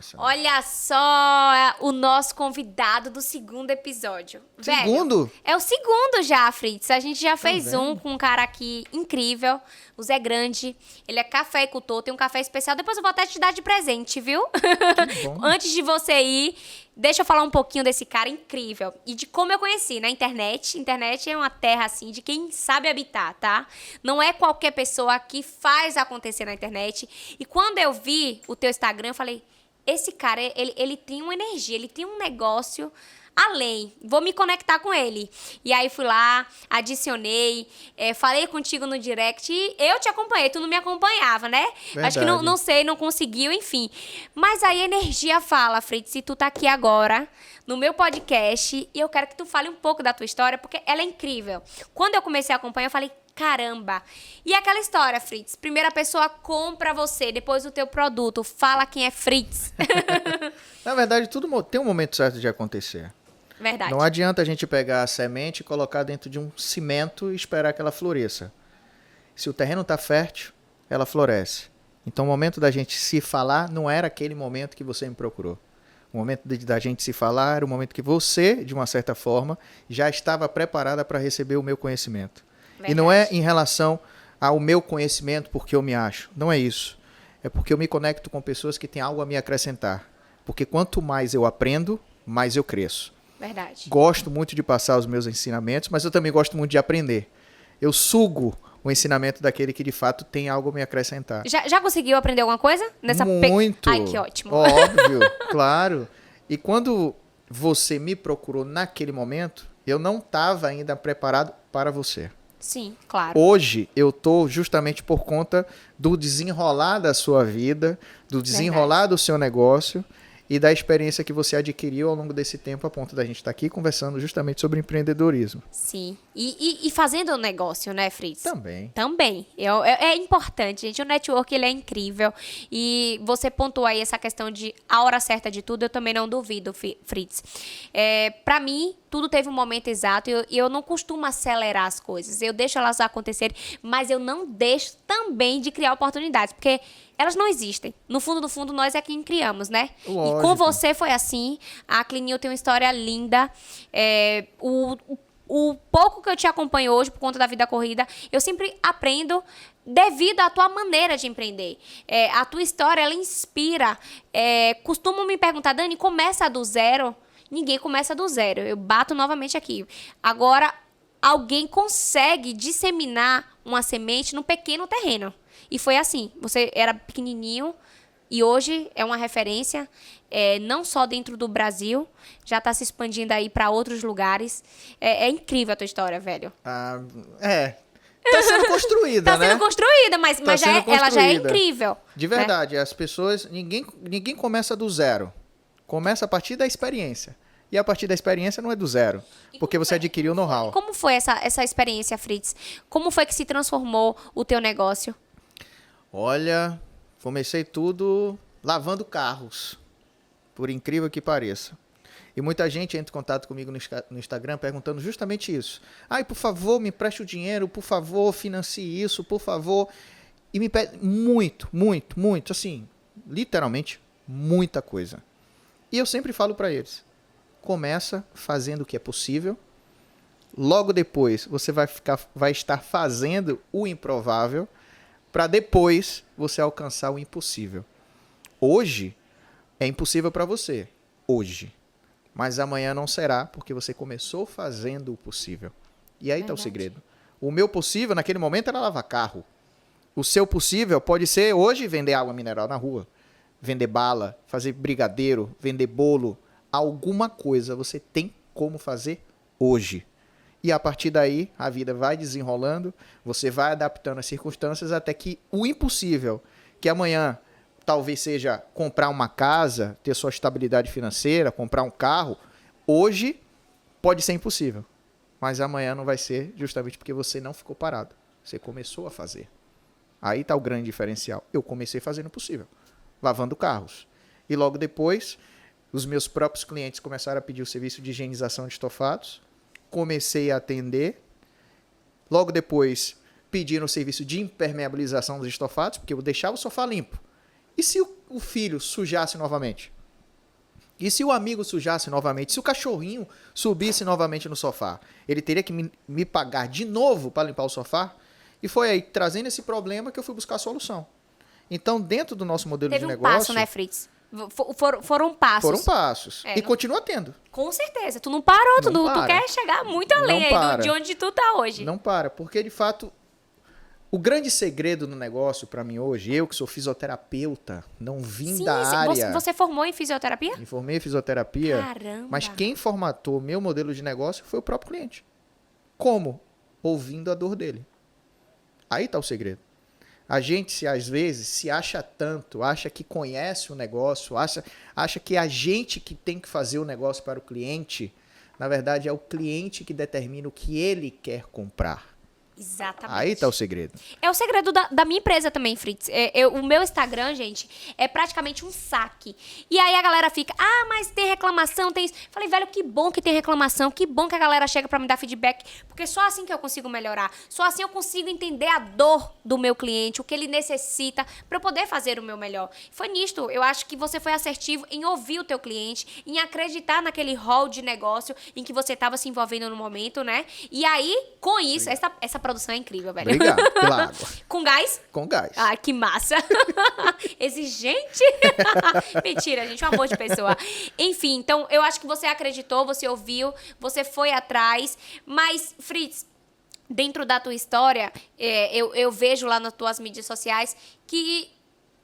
conversa. Olha só o nosso convidado do segundo episódio. Segundo? Velho, é o segundo já, Fritz. A gente já fez vendo? um com um cara aqui incrível, o Zé Grande. Ele é cafeicultor, tem um café especial. Depois eu vou até te dar de presente, viu? Que bom. Antes de você ir, deixa eu falar um pouquinho desse cara incrível. E de como eu conheci na internet. Internet é uma terra, assim, de quem sabe habitar, tá? Não é qualquer pessoa que faz acontecer na internet. E quando eu vi o teu Instagram, eu falei... Esse cara, ele tem uma energia, ele tem um negócio além. Vou me conectar com ele. E aí fui lá, adicionei, falei contigo no direct e eu te acompanhei. Tu não me acompanhava, né? Verdade. Acho que não sei, não conseguiu, enfim. Mas aí a energia fala, Fritz, e tu tá aqui agora no meu podcast e eu quero que tu fale um pouco da tua história, porque ela é incrível. Quando eu comecei a acompanhar, eu falei... Caramba! E aquela história, Fritz? Primeira pessoa compra você, depois o teu produto. Fala quem é Fritz. Na verdade, tudo tem um momento certo de acontecer. Verdade. Não adianta a gente pegar a semente e colocar dentro de um cimento e esperar que ela floresça. Se o terreno está fértil, ela floresce. Então o momento da gente se falar não era aquele momento que você me procurou. O momento da gente se falar era o momento que você, de uma certa forma, já estava preparada para receber o meu conhecimento. Verdade. E não é em relação ao meu conhecimento porque eu me acho. Não é isso. É porque eu me conecto com pessoas que têm algo a me acrescentar. Porque quanto mais eu aprendo, mais eu cresço. Verdade. Gosto muito de passar os meus ensinamentos, mas eu também gosto muito de aprender. Eu sugo o ensinamento daquele que de fato tem algo a me acrescentar. Já conseguiu aprender alguma coisa? Muito. Ai, que ótimo. Óbvio, claro. E quando você me procurou naquele momento, eu não estava ainda preparado para você. Sim, claro. Hoje eu tô justamente por conta do desenrolar da sua vida, do desenrolar do seu negócio e da experiência que você adquiriu ao longo desse tempo a ponto da gente estar aqui conversando justamente sobre empreendedorismo. Sim. E fazendo o negócio, né, Fritz? Também. Também. É importante, gente. O network, ele é incrível. E você pontuou aí essa questão de a hora certa de tudo, eu também não duvido, Fritz. Pra mim, tudo teve um momento exato e eu não costumo acelerar as coisas. Eu deixo elas acontecerem, mas eu não deixo também de criar oportunidades, porque elas não existem. No fundo, nós é quem criamos, né? Lógico. E com você foi assim. A Clinil tem uma história linda. O pouco que eu te acompanho hoje, por conta da vida corrida, eu sempre aprendo devido à tua maneira de empreender. A tua história, ela inspira. Costumam me perguntar, Dani, começa do zero? Ninguém começa do zero. Eu bato novamente aqui. Agora, alguém consegue disseminar uma semente num pequeno terreno. E foi assim. Você era pequenininho e hoje é uma referência, não só dentro do Brasil, já está se expandindo aí para outros lugares. É incrível a tua história, velho. Tá sendo construída, né? Tá sendo construída, mas ela já é incrível. De verdade, as pessoas, ninguém começa do zero. Começa a partir da experiência. E a partir da experiência não é do zero, porque você adquiriu o know-how. Como foi essa experiência, Fritz? Como foi que se transformou o teu negócio? Olha, comecei tudo lavando carros, por incrível que pareça. E muita gente entra em contato comigo no Instagram perguntando justamente isso. Ai, por favor, me preste o dinheiro, por favor, financie isso, por favor. E me pede muito, muito, muito, assim, literalmente, muita coisa. E eu sempre falo para eles, começa fazendo o que é possível, logo depois você vai estar fazendo o improvável, para depois você alcançar o impossível. Hoje é impossível para você, hoje. Mas amanhã não será, porque você começou fazendo o possível. E aí está o segredo. O meu possível, naquele momento, era lavar carro. O seu possível pode ser hoje vender água mineral na rua, vender bala, fazer brigadeiro, vender bolo. Alguma coisa você tem como fazer hoje. E a partir daí, a vida vai desenrolando, você vai adaptando as circunstâncias até que o impossível, que amanhã talvez seja comprar uma casa, ter sua estabilidade financeira, comprar um carro, hoje pode ser impossível. Mas amanhã não vai ser justamente porque você não ficou parado. Você começou a fazer. Aí está o grande diferencial. Eu comecei fazendo o possível, lavando carros. E logo depois, os meus próprios clientes começaram a pedir o serviço de higienização de estofados. Comecei a atender. Logo depois, pediram o serviço de impermeabilização dos estofados, porque eu deixava o sofá limpo. E se o filho sujasse novamente? E se o amigo sujasse novamente, se o cachorrinho subisse novamente no sofá, ele teria que me pagar de novo para limpar o sofá? E foi aí, trazendo esse problema, que eu fui buscar a solução. Então, dentro do nosso modelo Teve de um negócio... passo, né, Fritz? Foram passos. Foram passos. É, E não- continua tendo. Com certeza. Tu não parou, tu Não para. quer chegar muito além Não aí para. de onde tu tá hoje. Não para, porque de fato o grande segredo no negócio para mim hoje, eu que sou fisioterapeuta, não vim Sim, da sim. área, Você formou em fisioterapia? me formei em fisioterapia, Caramba. mas quem formatou meu modelo de negócio foi o próprio cliente. Como? Ouvindo a dor dele. Aí tá o segredo. A gente, às vezes, se acha tanto, acha que conhece o negócio, acha que é a gente que tem que fazer o negócio para o cliente. Na verdade, é o cliente que determina o que ele quer comprar. Exatamente. Aí tá o segredo. É o segredo da minha empresa também, Fritz. O meu Instagram, gente, é praticamente um saque. E aí a galera fica, mas tem reclamação, tem isso. Falei, velho, que bom que tem reclamação, que bom que a galera chega pra me dar feedback, porque só assim que eu consigo melhorar. Só assim eu consigo entender a dor do meu cliente, o que ele necessita, pra eu poder fazer o meu melhor. Foi nisto, eu acho que você foi assertivo em ouvir o teu cliente, em acreditar naquele rol de negócio em que você tava se envolvendo no momento, né? E aí, com isso, essa produção é incrível, velho. Obrigado pela água. Com gás? Com gás. Ah, que massa. Exigente? Mentira, gente, um amor de pessoa. Enfim, então eu acho que você acreditou, você ouviu, você foi atrás. Mas, Fritz, dentro da tua história, eu vejo lá nas tuas mídias sociais que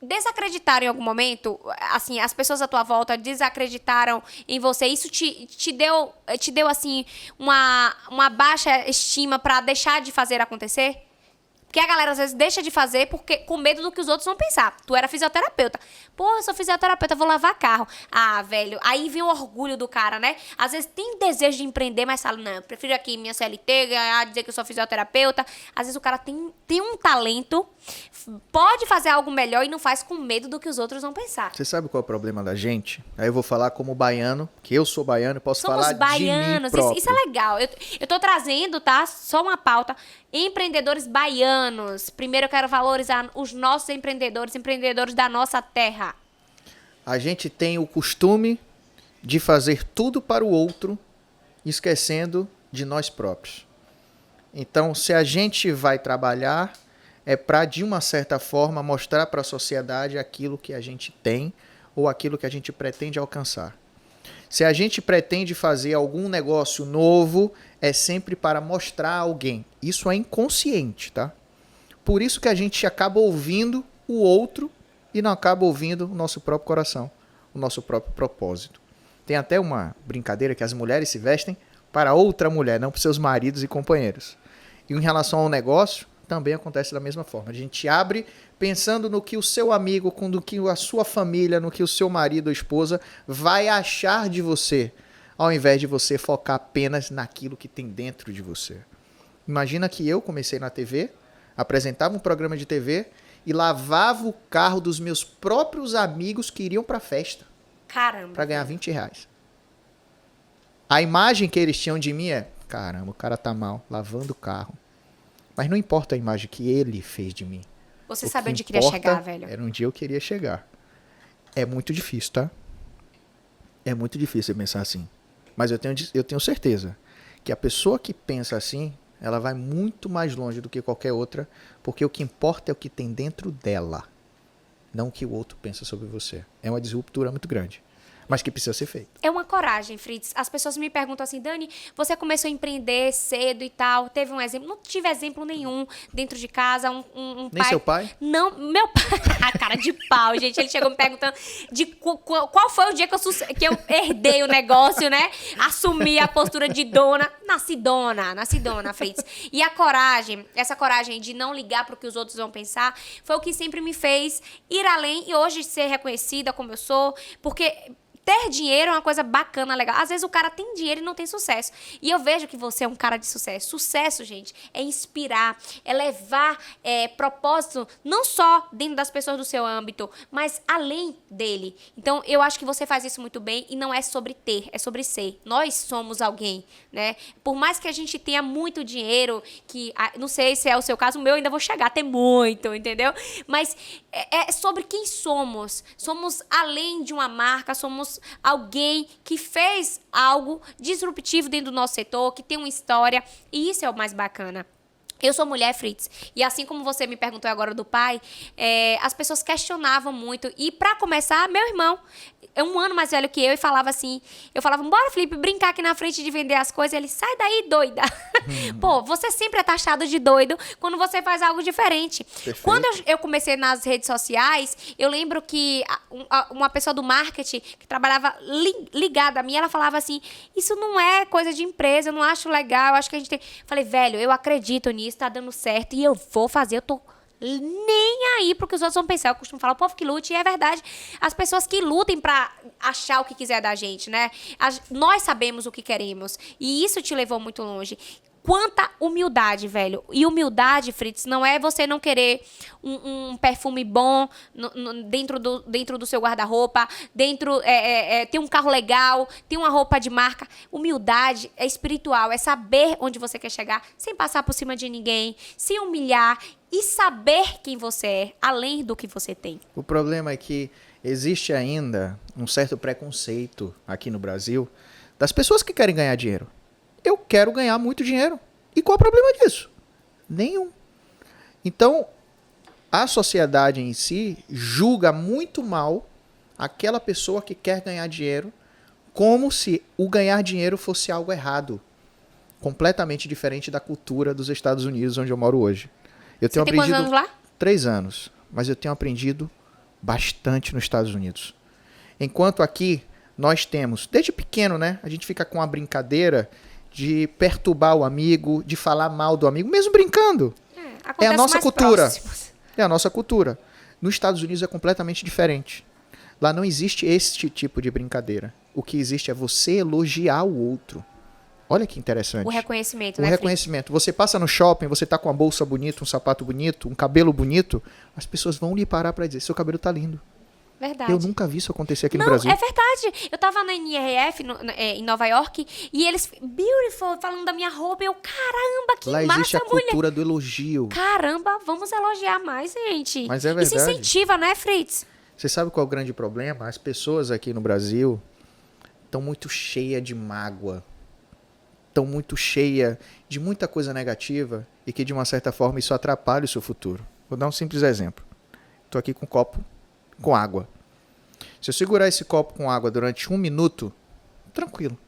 desacreditaram em algum momento, assim, as pessoas à tua volta desacreditaram em você. Isso te deu assim, uma baixa estima pra deixar de fazer acontecer? Porque a galera às vezes deixa de fazer com medo do que os outros vão pensar. Tu era fisioterapeuta. Pô, eu sou fisioterapeuta, vou lavar carro. Ah, velho, aí vem o orgulho do cara, né? Às vezes tem desejo de empreender, mas fala, não, eu prefiro aqui minha CLT, ganhar, dizer que eu sou fisioterapeuta. Às vezes o cara tem um talento, pode fazer algo melhor e não faz com medo do que os outros vão pensar. Você sabe qual é o problema da gente? Aí eu vou falar como baiano, que eu sou baiano e posso Somos falar baianos, de mim próprio. isso é legal. Eu tô trazendo, tá? Só uma pauta. Empreendedores baianos. Primeiro eu quero valorizar os nossos empreendedores da nossa terra. A gente tem o costume de fazer tudo para o outro, esquecendo de nós próprios. Então, se a gente vai trabalhar, é para, de uma certa forma, mostrar para a sociedade aquilo que a gente tem ou aquilo que a gente pretende alcançar. Se a gente pretende fazer algum negócio novo, é sempre para mostrar a alguém. Isso é inconsciente, tá? Por isso que a gente acaba ouvindo o outro e não acaba ouvindo o nosso próprio coração, o nosso próprio propósito. Tem até uma brincadeira que as mulheres se vestem para outra mulher, não para seus maridos e companheiros. E em relação ao negócio, também acontece da mesma forma. A gente abre pensando no que o seu amigo, no que a sua família, no que o seu marido ou esposa vai achar de você, ao invés de você focar apenas naquilo que tem dentro de você. Imagina que eu comecei na TV, apresentava um programa de TV e lavava o carro dos meus próprios amigos que iriam para a festa. Caramba. Para ganhar R$20. A imagem que eles tinham de mim é, caramba, o cara tá mal, lavando o carro. Mas não importa a imagem que ele fez de mim. Você O sabe que onde queria importa chegar, velho. Era onde eu queria chegar. É muito difícil, tá? É muito difícil pensar assim. Mas eu tenho certeza que a pessoa que pensa assim, ela vai muito mais longe do que qualquer outra, porque o que importa é o que tem dentro dela, não o que o outro pensa sobre você. É uma disruptura muito grande, mas que precisa ser feita. É uma coragem, Fritz. As pessoas me perguntam assim, Dani, você começou a empreender cedo e tal, teve um exemplo? Não tive exemplo nenhum dentro de casa, um Nem pai... seu pai? Não, meu pai... A cara de pau, gente. Ele chegou me perguntando de qual foi o dia que eu herdei o negócio, né? Assumi a postura de dona. Nasci dona, Fritz. E a coragem, essa coragem de não ligar pro que os outros vão pensar, foi o que sempre me fez ir além e hoje ser reconhecida como eu sou, porque... Ter dinheiro é uma coisa bacana, legal. Às vezes o cara tem dinheiro e não tem sucesso. E eu vejo que você é um cara de sucesso. Sucesso, gente, é inspirar, é levar propósito, não só dentro das pessoas do seu âmbito, mas além dele. Então, eu acho que você faz isso muito bem e não é sobre ter, é sobre ser. Nós somos alguém, né? Por mais que a gente tenha muito dinheiro, que não sei se é o seu caso, o meu ainda vou chegar a ter muito, entendeu? Mas é sobre quem somos. Somos além de uma marca, somos alguém que fez algo disruptivo dentro do nosso setor, que tem uma história, e isso é o mais bacana. Eu sou mulher, Fritz, e assim como você me perguntou agora do pai, as pessoas questionavam muito. E pra começar, meu irmão, é 1 ano mais velho que eu, e falava assim, eu falava, bora, Felipe, brincar aqui na frente de vender as coisas. Ele, sai daí, doida. Pô, você sempre é taxado de doido quando você faz algo diferente. Perfeito. Quando eu comecei nas redes sociais, eu lembro que uma pessoa do marketing que trabalhava ligada a mim, ela falava assim, isso não é coisa de empresa, eu não acho legal, eu acho que a gente tem... Falei, velho, eu acredito nisso, tá dando certo e eu vou fazer, eu tô nem aí pro que os outros vão pensar. Eu costumo falar, o povo que lute, e é verdade, as pessoas que lutem pra achar o que quiser da gente, né? Nós sabemos o que queremos, e isso te levou muito longe. Quanta humildade, velho. E humildade, Fritz, não é você não querer um perfume bom dentro do seu guarda-roupa, ter um carro legal, ter uma roupa de marca. Humildade é espiritual, é saber onde você quer chegar, sem passar por cima de ninguém, se humilhar e saber quem você é, além do que você tem. O problema é que existe ainda um certo preconceito aqui no Brasil das pessoas que querem ganhar dinheiro. Eu quero ganhar muito dinheiro. E qual é o problema disso? Nenhum. Então, a sociedade em si julga muito mal aquela pessoa que quer ganhar dinheiro, como se o ganhar dinheiro fosse algo errado. Completamente diferente da cultura dos Estados Unidos, onde eu moro hoje. Eu tenho Você tem quantos anos lá? 3 anos. Mas eu tenho aprendido bastante nos Estados Unidos. Enquanto aqui, nós temos, desde pequeno, né? A gente fica com a brincadeira de perturbar o amigo, de falar mal do amigo, mesmo brincando. É a nossa cultura. Próximos. É a nossa cultura. Nos Estados Unidos é completamente diferente. Lá não existe este tipo de brincadeira. O que existe é você elogiar o outro. Olha que interessante. O reconhecimento, né? O reconhecimento. Você passa no shopping, você tá com uma bolsa bonita, um sapato bonito, um cabelo bonito, as pessoas vão lhe parar para dizer, seu cabelo tá lindo. Verdade. Eu nunca vi isso acontecer aqui no Brasil. É verdade. Eu tava na NRF, em Nova York, e eles, beautiful, falando da minha roupa. Eu, caramba, que lá massa, existe a cultura do elogio. Caramba, vamos elogiar mais, gente. Mas é verdade. Isso incentiva, né, Fritz? Você sabe qual é o grande problema? As pessoas aqui no Brasil estão muito cheias de mágoa. Estão muito cheias de muita coisa negativa e que, de uma certa forma, isso atrapalha o seu futuro. Vou dar um simples exemplo. Estou aqui com um copo com água. Se eu segurar esse copo com água durante 1 minuto, tranquilo.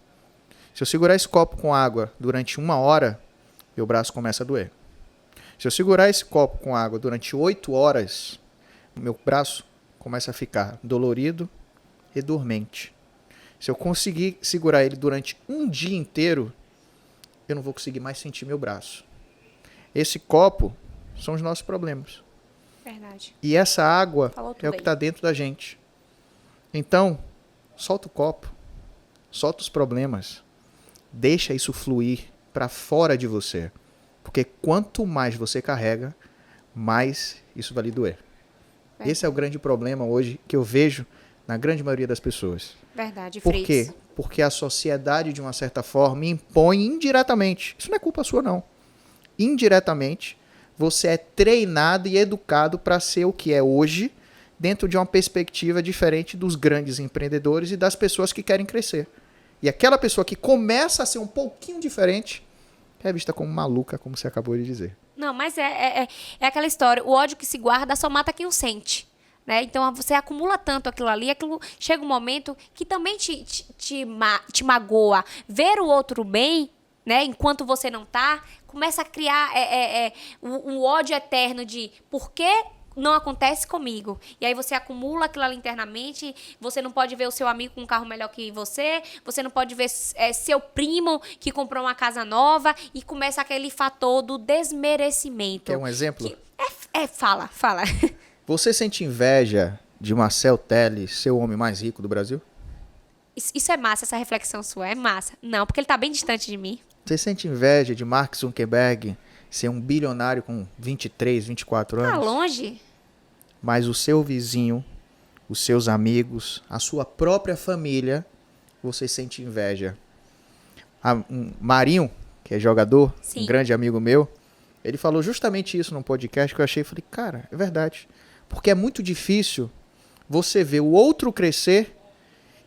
Se eu segurar esse copo com água durante 1 hora, meu braço começa a doer. Se eu segurar esse copo com água durante 8 horas, meu braço começa a ficar dolorido e dormente. Se eu conseguir segurar ele durante 1 dia inteiro, eu não vou conseguir mais sentir meu braço. Esse copo são os nossos problemas. Verdade. E essa água é o que aí. está dentro da gente. Então, solta o copo, solta os problemas, deixa isso fluir para fora de você. Porque quanto mais você carrega, mais isso vai lhe doer. Esse é o grande problema hoje que eu vejo na grande maioria das pessoas. Verdade, Por Fritz. quê? Porque a sociedade, de uma certa forma, impõe indiretamente. Isso não é culpa sua, não. Indiretamente, você é treinado e educado para ser o que é hoje, dentro de uma perspectiva diferente dos grandes empreendedores e das pessoas que querem crescer. E aquela pessoa que começa a ser um pouquinho diferente é vista como maluca, como você acabou de dizer. Não, mas é aquela história. O ódio que se guarda só mata quem o sente. Né? Então, você acumula tanto aquilo ali, aquilo chega um momento que também te magoa. Ver o outro bem, né? Enquanto você não tá, começa a criar um ódio eterno de por que não acontece comigo. E aí você acumula aquilo ali internamente, você não pode ver o seu amigo com um carro melhor que você não pode ver seu primo que comprou uma casa nova, e começa aquele fator do desmerecimento. Quer um exemplo? Fala. Você sente inveja de Marcel Telles ser o homem mais rico do Brasil? Isso é massa, essa reflexão sua, é massa. Não, porque ele tá bem distante de mim. Você sente inveja de Mark Zuckerberg ser um bilionário com 23, 24 anos? Tá longe. Mas o seu vizinho, os seus amigos, a sua própria família, você sente inveja. Marinho, que é jogador, Sim. Um grande amigo meu, ele falou justamente isso num podcast que eu achei, falei, cara, é verdade. Porque é muito difícil você ver o outro crescer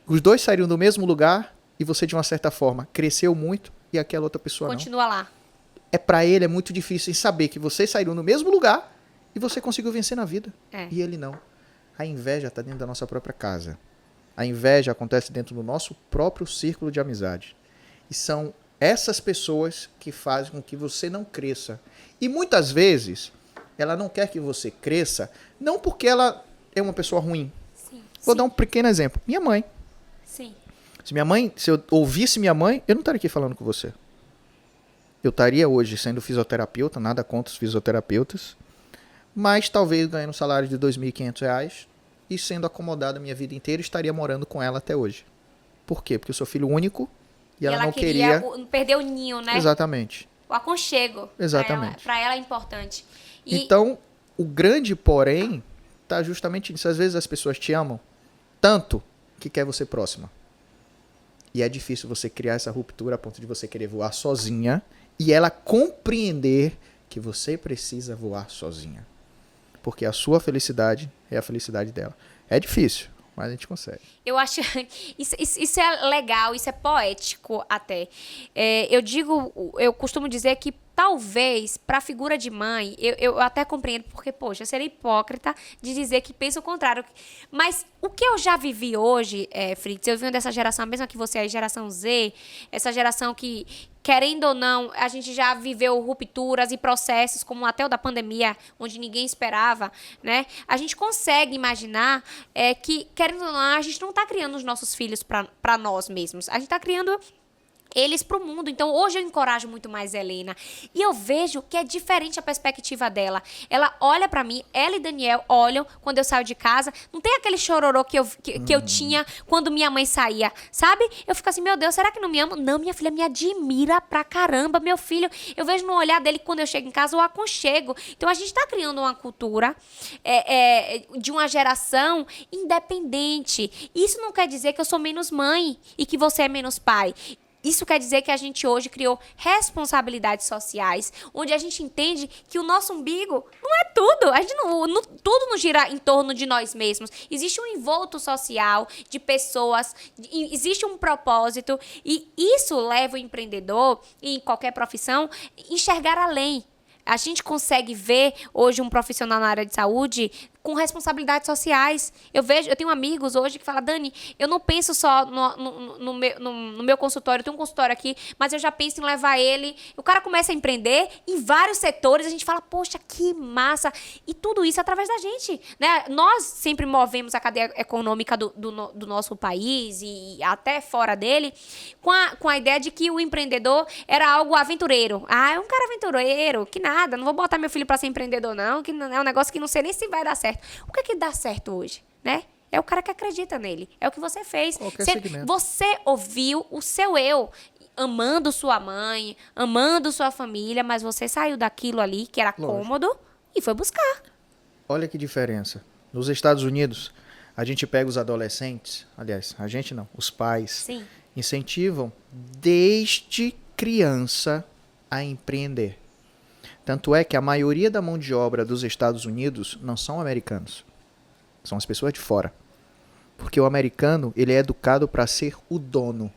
Os dois saíram do mesmo lugar e você, de uma certa forma, cresceu muito e aquela outra pessoa não. Continua lá. Pra ele é muito difícil em saber que vocês saíram no mesmo lugar e você conseguiu vencer na vida. E ele não. A inveja está dentro da nossa própria casa. A inveja acontece dentro do nosso próprio círculo de amizade. E são essas pessoas que fazem com que você não cresça. E muitas vezes, ela não quer que você cresça, não porque ela é uma pessoa ruim. Sim, Vou dar um pequeno exemplo. Minha mãe. Sim. Se eu ouvisse minha mãe, eu não estaria aqui falando com você. Eu estaria hoje sendo fisioterapeuta, nada contra os fisioterapeutas, mas talvez ganhando um salário de R$ 2.500 e sendo acomodado a minha vida inteira, estaria morando com ela até hoje. Por quê? Porque eu sou filho único e ela não queria... perder o ninho, né? Exatamente. O aconchego. Exatamente. Para ela é importante. Então, o grande porém está justamente nisso. Às vezes as pessoas te amam tanto que quer você próxima. E é difícil você criar essa ruptura a ponto de você querer voar sozinha e ela compreender que você precisa voar sozinha. Porque a sua felicidade é a felicidade dela. É difícil, mas a gente consegue. Eu acho... Isso é legal, isso é poético até. Eu costumo dizer que talvez, para a figura de mãe, eu até compreendo, porque, poxa, eu seria hipócrita de dizer que penso o contrário. Mas o que eu já vivi hoje, Fritz, eu venho dessa geração, a mesma que você, a geração Z, essa geração que, querendo ou não, a gente já viveu rupturas e processos, como até o da pandemia, onde ninguém esperava, né? A gente consegue imaginar que, querendo ou não, a gente não está criando os nossos filhos para nós mesmos. A gente está criando eles para o mundo. Então, hoje eu encorajo muito mais a Helena. E eu vejo que é diferente a perspectiva dela. Ela olha para mim, ela e Daniel olham quando eu saio de casa. Não tem aquele chororô que eu tinha quando minha mãe saía, sabe? Eu fico assim, meu Deus, será que não me ama? Não, minha filha me admira pra caramba, meu filho. Eu vejo no olhar dele quando eu chego em casa o aconchego. Então, a gente tá criando uma cultura de uma geração independente. Isso não quer dizer que eu sou menos mãe e que você é menos pai. Isso quer dizer que a gente hoje criou responsabilidades sociais, onde a gente entende que o nosso umbigo não é tudo. A gente tudo não gira em torno de nós mesmos. Existe um envolto social de pessoas, existe um propósito, e isso leva o empreendedor, e em qualquer profissão, enxergar além. A gente consegue ver hoje um profissional na área de saúde com responsabilidades sociais. Eu tenho amigos hoje que falam, Dani, eu não penso só no meu consultório, eu tenho um consultório aqui, mas eu já penso em levar ele. O cara começa a empreender em vários setores, a gente fala, poxa, que massa. E tudo isso através da gente, né? Nós sempre movemos a cadeia econômica do nosso país e até fora dele com a ideia de que o empreendedor era algo aventureiro. Ah, é um cara aventureiro, que nada, não vou botar meu filho para ser empreendedor não, que é um negócio que não sei nem se vai dar certo. O que é que dá certo hoje, né? É o cara que acredita nele. É o que você fez. Você ouviu o seu eu, amando sua mãe, amando sua família, mas você saiu daquilo ali, que era cômodo, e foi buscar. Olha que diferença. Nos Estados Unidos, a gente pega os adolescentes, aliás, a gente não, os pais, Sim. Incentivam desde criança a empreender. Tanto é que a maioria da mão de obra dos Estados Unidos não são americanos. São as pessoas de fora. Porque o americano, ele é educado para ser o dono,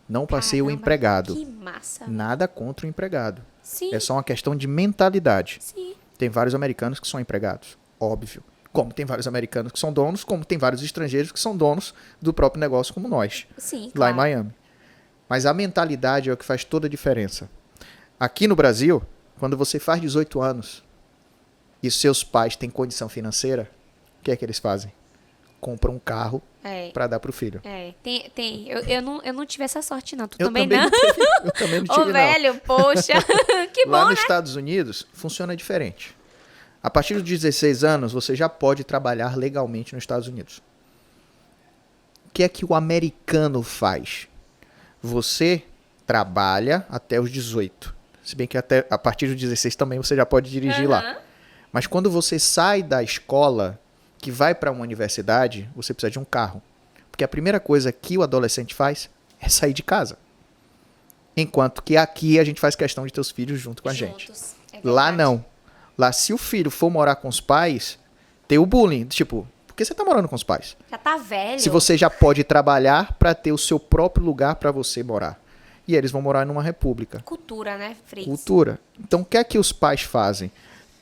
não para ser o empregado. Que massa. Nada contra o empregado. Sim. É só uma questão de mentalidade. Sim. Tem vários americanos que são empregados, óbvio. Como tem vários americanos que são donos, como tem vários estrangeiros que são donos do próprio negócio, como nós. Sim, lá claro. em Miami. Mas a mentalidade é o que faz toda a diferença. Aqui no Brasil, quando você faz 18 anos e seus pais têm condição financeira, o que é que eles fazem? Compram um carro para dar pro filho. Tem. Eu não tive essa sorte, não. Tu Eu também não? Eu também não tive, Ô, velho, poxa. Que Lá bom, nos né? Estados Unidos, funciona diferente. A partir dos 16 anos, você já pode trabalhar legalmente nos Estados Unidos. O que é que o americano faz? Você trabalha até os 18. Se bem que até a partir dos 16 também você já pode dirigir lá. Mas quando você sai da escola, que vai para uma universidade, você precisa de um carro. Porque a primeira coisa que o adolescente faz é sair de casa. Enquanto que aqui a gente faz questão de ter os filhos junto com a gente. É Lá não. Lá, se o filho for morar com os pais, tem o bullying. Tipo, por Porque você tá morando com os pais. Já tá velho. Se você já pode trabalhar para ter o seu próprio lugar para você morar. E eles vão morar numa república. Cultura, né, Fritz? Cultura. Então, o que é que os pais fazem?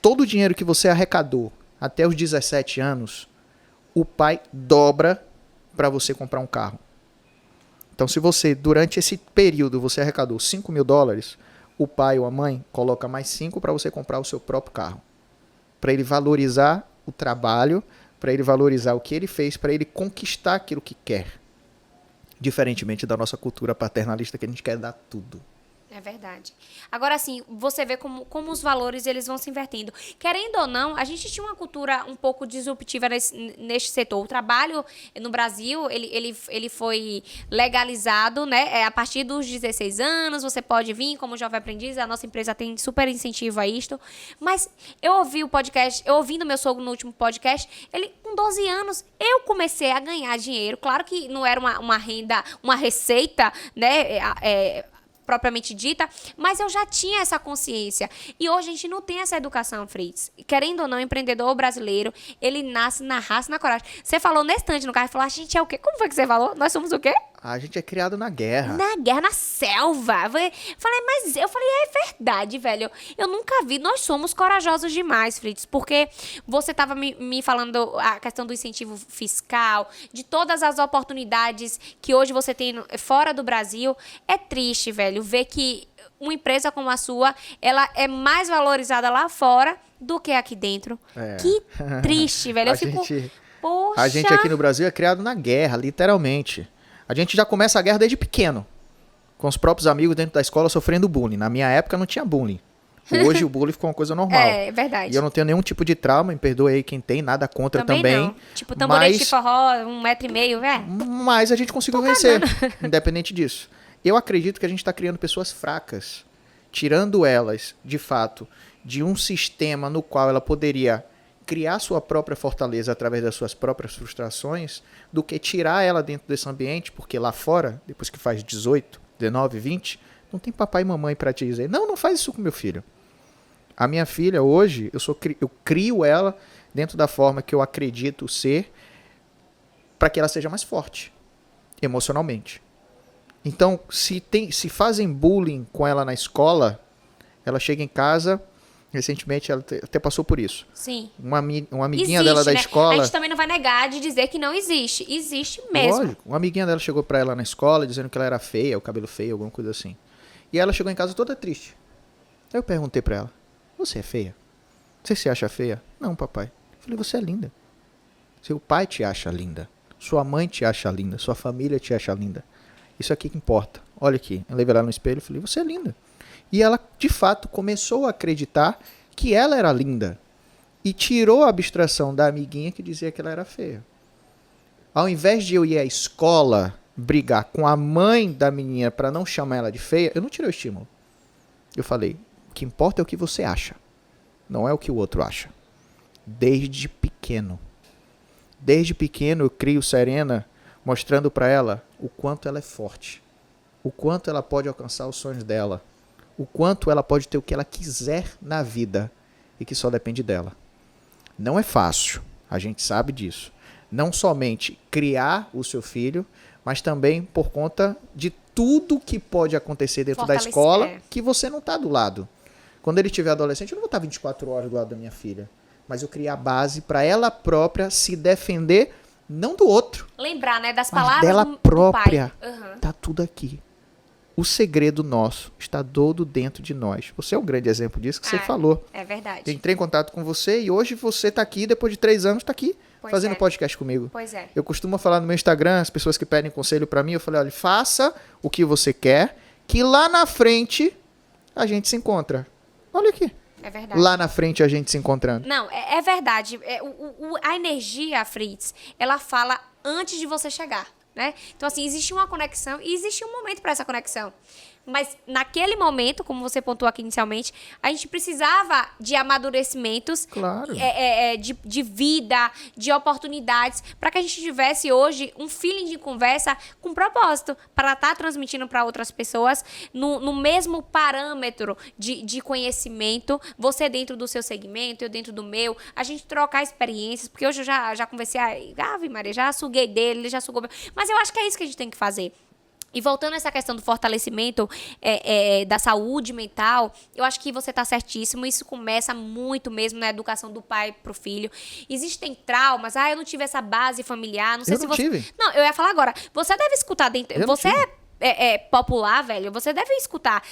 Todo o dinheiro que você arrecadou até os 17 anos, o pai dobra para você comprar um carro. Então, se você, durante esse período, você arrecadou $5.000, o pai ou a mãe coloca mais 5 para você comprar o seu próprio carro. Para ele valorizar o trabalho, para ele valorizar o que ele fez, para ele conquistar aquilo que quer. Diferentemente da nossa cultura paternalista, que a gente quer dar tudo. É verdade. Agora, assim, você vê como os valores eles vão se invertendo. Querendo ou não, a gente tinha uma cultura um pouco disruptiva neste setor. O trabalho no Brasil, ele foi legalizado, né? A partir dos 16 anos, você pode vir como jovem aprendiz, a nossa empresa tem super incentivo a isto. Mas eu ouvi o podcast, eu ouvindo meu sogro no último podcast, ele com 12 anos, eu comecei a ganhar dinheiro. Claro que não era uma renda, uma receita, né? Propriamente dita, mas eu já tinha essa consciência. E hoje a gente não tem essa educação, Fritz. Querendo ou não, o empreendedor brasileiro, ele nasce na raça e na coragem. Você falou nesse instante no carro, falou, a gente é o quê? Como foi que você falou? Nós somos o quê? A gente é criado na guerra. Na guerra, na selva. Eu falei, é verdade, velho. Eu nunca vi. Nós somos corajosos demais, Fritz, porque você tava me falando a questão do incentivo fiscal, de todas as oportunidades que hoje você tem fora do Brasil. É triste, velho, ver que uma empresa como a sua, ela é mais valorizada lá fora do que aqui dentro. É. Que triste, velho. Poxa. A gente aqui no Brasil é criado na guerra, literalmente. A gente já começa a guerra desde pequeno, com os próprios amigos dentro da escola sofrendo bullying. Na minha época não tinha bullying. Hoje o bullying ficou uma coisa normal. É verdade. E eu não tenho nenhum tipo de trauma, me perdoe aí quem tem, nada contra também. Não. Tipo, tamborete de forró, 1,5 metro, velho. Mas a gente conseguiu vencer, independente disso. Eu acredito que a gente está criando pessoas fracas, tirando elas, de fato, de um sistema no qual ela poderia criar sua própria fortaleza através das suas próprias frustrações, do que tirar ela dentro desse ambiente, porque lá fora, depois que faz 18, 19, 20, não tem papai e mamãe para te dizer, não faz isso com meu filho. A minha filha hoje, eu crio ela dentro da forma que eu acredito ser, para que ela seja mais forte, emocionalmente. Então, se fazem bullying com ela na escola, ela chega em casa. Recentemente ela até passou por isso. Sim. Uma amiguinha existe, dela da né? escola... A gente também não vai negar de dizer que não existe. Existe mesmo. Lógico. Uma amiguinha dela chegou pra ela na escola dizendo que ela era feia, o cabelo feio, alguma coisa assim. E ela chegou em casa toda triste. Aí eu perguntei pra ela, você é feia? Você se acha feia? Não, papai. Eu falei, você é linda. Seu pai te acha linda. Sua mãe te acha linda. Sua família te acha linda. Isso aqui que importa. Olha aqui. Eu levei ela no espelho e falei, você é linda. E ela, de fato, começou a acreditar que ela era linda. E tirou a abstração da amiguinha que dizia que ela era feia. Ao invés de eu ir à escola brigar com a mãe da menina para não chamar ela de feia, eu não tirei o estímulo. Eu falei, o que importa é o que você acha. Não é o que o outro acha. Desde pequeno. Desde pequeno eu crio Serena mostrando para ela o quanto ela é forte. O quanto ela pode alcançar os sonhos dela. O quanto ela pode ter o que ela quiser na vida e que só depende dela. Não é fácil, a gente sabe disso. Não somente criar o seu filho, mas também por conta de tudo que pode acontecer dentro da escola que você não está do lado. Quando ele tiver adolescente, eu não vou estar 24 horas do lado da minha filha, mas eu criar a base para ela própria se defender, não do outro. Lembrar, né, das mas palavras dela própria. Do pai. Uhum. Tá tudo aqui. O segredo nosso está todo dentro de nós. Você é um grande exemplo disso que você falou. É verdade. Eu entrei em contato com você e hoje você está aqui, depois de 3 anos, está aqui fazendo podcast comigo. Pois é. Eu costumo falar no meu Instagram, as pessoas que pedem conselho para mim, eu falei, olha, faça o que você quer, que lá na frente a gente se encontra. Olha aqui. É verdade. Lá na frente a gente se encontrando. Não, é verdade. A energia, Fritz, ela fala antes de você chegar. Né? Então, assim, existe uma conexão e existe um momento para essa conexão. Mas naquele momento, como você pontuou aqui inicialmente, a gente precisava de amadurecimentos, Claro. de vida, de oportunidades, para que a gente tivesse hoje um feeling de conversa com propósito, para estar transmitindo para outras pessoas no mesmo parâmetro de conhecimento, você dentro do seu segmento, eu dentro do meu, a gente trocar experiências, porque hoje eu já conversei, Ave Maria, já suguei dele, ele já sugou meu. Mas eu acho que é isso que a gente tem que fazer. E voltando a essa questão do fortalecimento da saúde mental, eu acho que você está certíssimo. Isso começa muito mesmo na educação do pai pro filho. Existem traumas. Eu não tive essa base familiar. Não sei Eu se não você. tive. Não, eu ia falar agora. Você deve escutar dentro. Eu não Você tive. é popular, velho. Você deve escutar.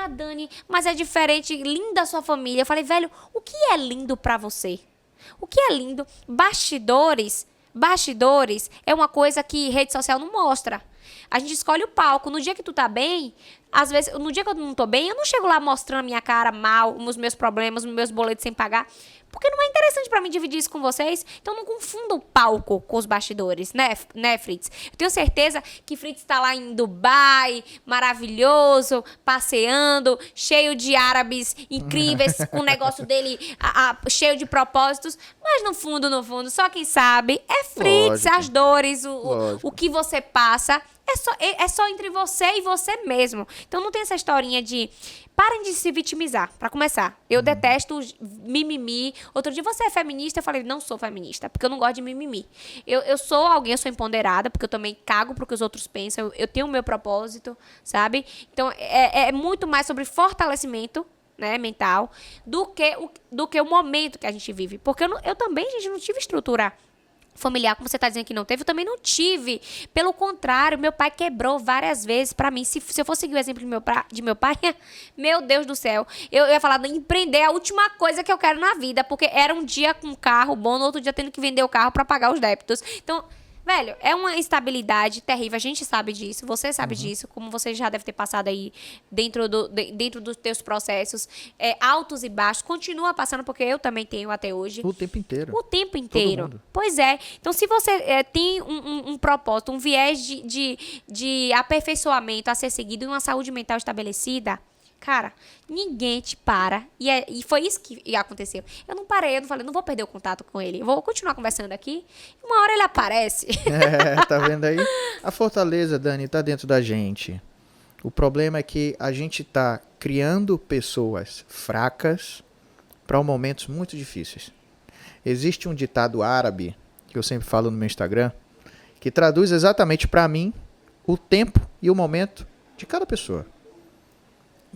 Dani, mas é diferente. Linda a sua família. Eu falei, velho, o que é lindo pra você? O que é lindo? Bastidores é uma coisa que rede social não mostra. A gente escolhe o palco. No dia que tu tá bem, às vezes, no dia que eu não tô bem, eu não chego lá mostrando a minha cara mal, os meus problemas, os meus boletos sem pagar. Porque não é interessante pra mim dividir isso com vocês. Então não confunda o palco com os bastidores, né, Fritz? Eu tenho certeza que Fritz tá lá em Dubai, maravilhoso, passeando, cheio de árabes incríveis, com o negócio dele cheio de propósitos. Mas no fundo, só quem sabe é Fritz, Lógico. as dores, Lógico. o que você passa. É só entre você e você mesmo. Então não tem essa historinha de... Parem de se vitimizar, pra começar. Eu detesto mimimi. Outro dia, você é feminista? Eu falei, não sou feminista, porque eu não gosto de mimimi. Eu sou alguém, eu sou empoderada, porque eu também cago pro que os outros pensam. Eu tenho o meu propósito, sabe? Então, é muito mais sobre fortalecimento, né, mental, do que o momento que a gente vive. Porque eu também, gente, não tive estrutura familiar, como você está dizendo que não teve, eu também não tive. Pelo contrário, meu pai quebrou várias vezes para mim. Se eu fosse seguir o exemplo de meu pai, meu Deus do céu, eu ia falar, empreender é a última coisa que eu quero na vida, porque era um dia com um carro bom, no outro dia tendo que vender o carro para pagar os débitos. Então, velho, é uma instabilidade terrível. A gente sabe disso, você sabe disso, como você já deve ter passado aí dentro dos teus processos, altos e baixos. Continua passando, porque eu também tenho até hoje. O tempo inteiro. O tempo inteiro. mundo. Pois é. Então, se você tem um propósito, um viés de aperfeiçoamento a ser seguido e uma saúde mental estabelecida, cara, ninguém te para. E foi isso que aconteceu. Eu não parei, eu não falei, não vou perder o contato com ele. Eu vou continuar conversando aqui. Uma hora ele aparece. Tá vendo aí? A fortaleza, Dani, tá dentro da gente. O problema é que a gente tá criando pessoas fracas para momentos muito difíceis. Existe um ditado árabe, que eu sempre falo no meu Instagram, que traduz exatamente para mim o tempo e o momento de cada pessoa.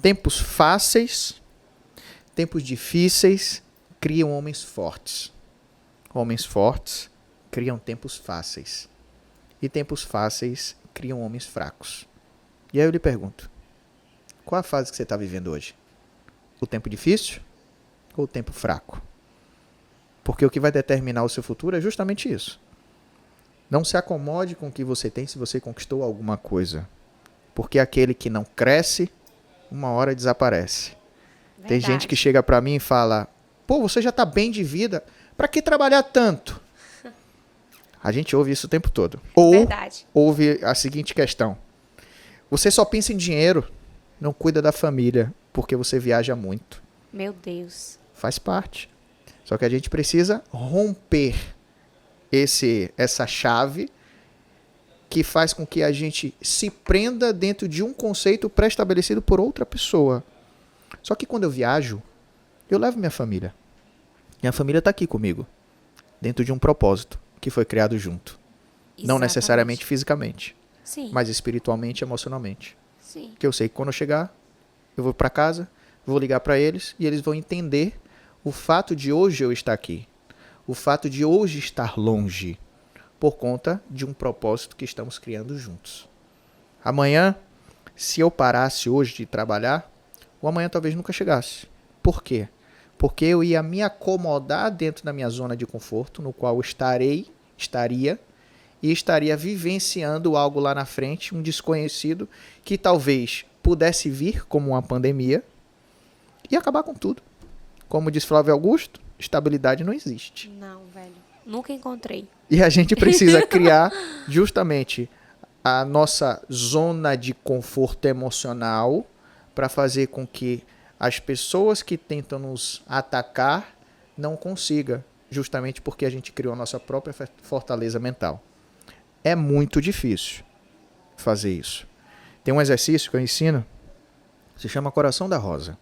Tempos fáceis, tempos difíceis criam homens fortes. Homens fortes criam tempos fáceis. E tempos fáceis criam homens fracos. E aí eu lhe pergunto, qual a fase que você está vivendo hoje? O tempo difícil ou o tempo fraco? Porque o que vai determinar o seu futuro é justamente isso. Não se acomode com o que você tem se você conquistou alguma coisa. Porque aquele que não cresce, uma hora desaparece. Verdade. Tem gente que chega pra mim e fala, pô, você já tá bem de vida, pra que trabalhar tanto? A gente ouve isso o tempo todo. Ou Verdade. ouve a seguinte questão, você só pensa em dinheiro, não cuida da família, porque você viaja muito. Meu Deus. Faz parte. Só que a gente precisa romper essa chave que faz com que a gente se prenda dentro de um conceito pré-estabelecido por outra pessoa. Só que quando eu viajo, eu levo minha família. Minha família está aqui comigo, dentro de um propósito que foi criado junto. Não Exatamente. necessariamente fisicamente, Sim. mas espiritualmente e emocionalmente. Sim. Que eu sei que quando eu chegar, eu vou para casa, vou ligar para eles e eles vão entender o fato de hoje eu estar aqui. O fato de hoje estar longe. Por conta de um propósito que estamos criando juntos. Amanhã, se eu parasse hoje de trabalhar, o amanhã talvez nunca chegasse. Por quê? Porque eu ia me acomodar dentro da minha zona de conforto, no qual estaria vivenciando algo lá na frente, um desconhecido, que talvez pudesse vir como uma pandemia e acabar com tudo. Como diz Flávio Augusto, estabilidade não existe. Não, velho. Nunca encontrei. E a gente precisa criar justamente a nossa zona de conforto emocional para fazer com que as pessoas que tentam nos atacar não consigam, justamente porque a gente criou a nossa própria fortaleza mental. É muito difícil fazer isso. Tem um exercício que eu ensino, se chama Coração da Rosa.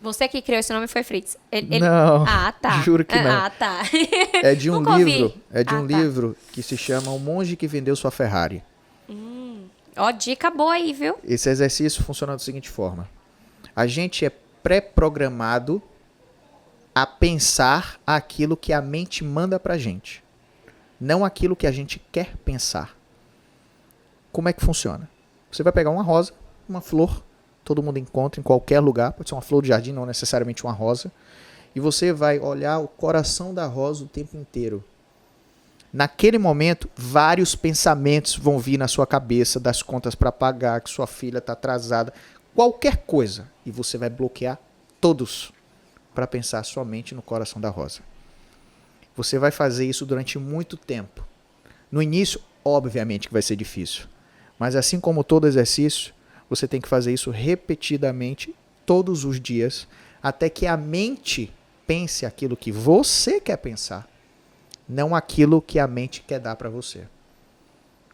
Você que criou esse nome foi Fritz. Não, Ah, tá. juro que não. Ah, tá. É de um Nunca livro, ouvi. livro que se chama O Monge que Vendeu Sua Ferrari. Ó, dica boa aí, viu? Esse exercício funciona da seguinte forma. A gente é pré-programado a pensar aquilo que a mente manda pra gente, não aquilo que a gente quer pensar. Como é que funciona? Você vai pegar uma rosa, uma flor, todo mundo encontra em qualquer lugar, pode ser uma flor de jardim, não necessariamente uma rosa, e você vai olhar o coração da rosa o tempo inteiro. Naquele momento, vários pensamentos vão vir na sua cabeça, das contas para pagar, que sua filha está atrasada, qualquer coisa, e você vai bloquear todos para pensar somente no coração da rosa. Você vai fazer isso durante muito tempo. No início, obviamente que vai ser difícil, mas assim como todo exercício, você tem que fazer isso repetidamente, todos os dias, até que a mente pense aquilo que você quer pensar, não aquilo que a mente quer dar para você.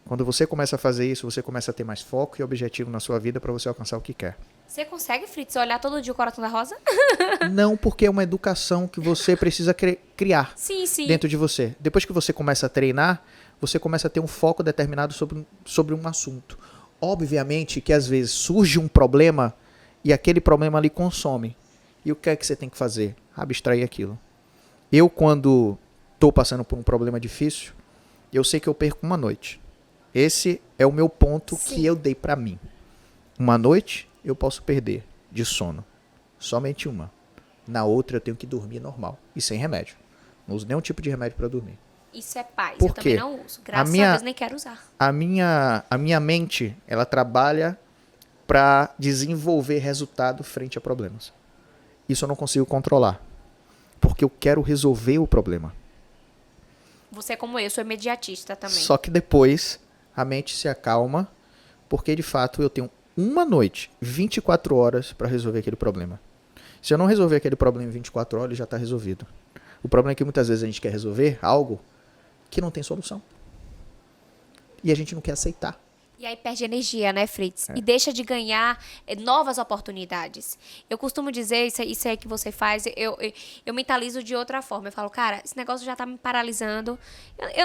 Quando você começa a fazer isso, você começa a ter mais foco e objetivo na sua vida para você alcançar o que quer. Você consegue, Fritz, olhar todo dia o coração da rosa? Não, porque é uma educação que você precisa criar Sim, sim. dentro de você. Depois que você começa a treinar, você começa a ter um foco determinado sobre um assunto. Obviamente que às vezes surge um problema e aquele problema ali consome. E o que é que você tem que fazer? Abstrair aquilo. Eu, quando estou passando por um problema difícil, eu sei que eu perco uma noite. Esse é o meu ponto que eu dei para mim. Uma noite eu posso perder de sono. Somente uma. Na outra eu tenho que dormir normal e sem remédio. Não uso nenhum tipo de remédio para dormir. Isso é paz. Por Eu quê? também não uso. Graças a Deus nem quero usar. A minha mente, ela trabalha para desenvolver resultado frente a problemas. Isso eu não consigo controlar. Porque eu quero resolver o problema. Você como eu, sou imediatista também. Só que depois a mente se acalma, porque de fato eu tenho uma noite, 24 horas para resolver aquele problema. Se eu não resolver aquele problema em 24 horas, ele já está resolvido. O problema é que muitas vezes a gente quer resolver algo que não tem solução. E a gente não quer aceitar. E aí perde energia, né, Fritz? E deixa de ganhar novas oportunidades. Eu costumo dizer, isso aí que você faz, eu mentalizo de outra forma. Eu falo, cara, esse negócio já tá me paralisando.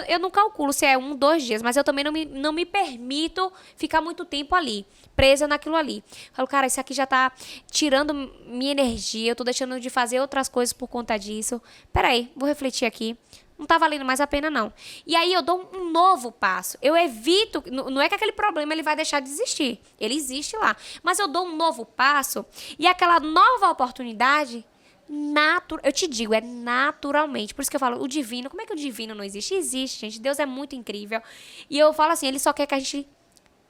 Eu não calculo se é 1, 2 dias, mas eu também não me permito ficar muito tempo ali, presa naquilo ali. Eu falo, cara, isso aqui já tá tirando minha energia, eu tô deixando de fazer outras coisas por conta disso. Peraí, vou refletir aqui. Não tá valendo mais a pena, não. E aí eu dou um novo passo. Eu evito... Não é que aquele problema ele vai deixar de existir. Ele existe lá. Mas eu dou um novo passo e aquela nova oportunidade... Eu te digo, é naturalmente. Por isso que eu falo, o divino... Como é que o divino não existe? Existe, gente. Deus é muito incrível. E eu falo assim, ele só quer que a gente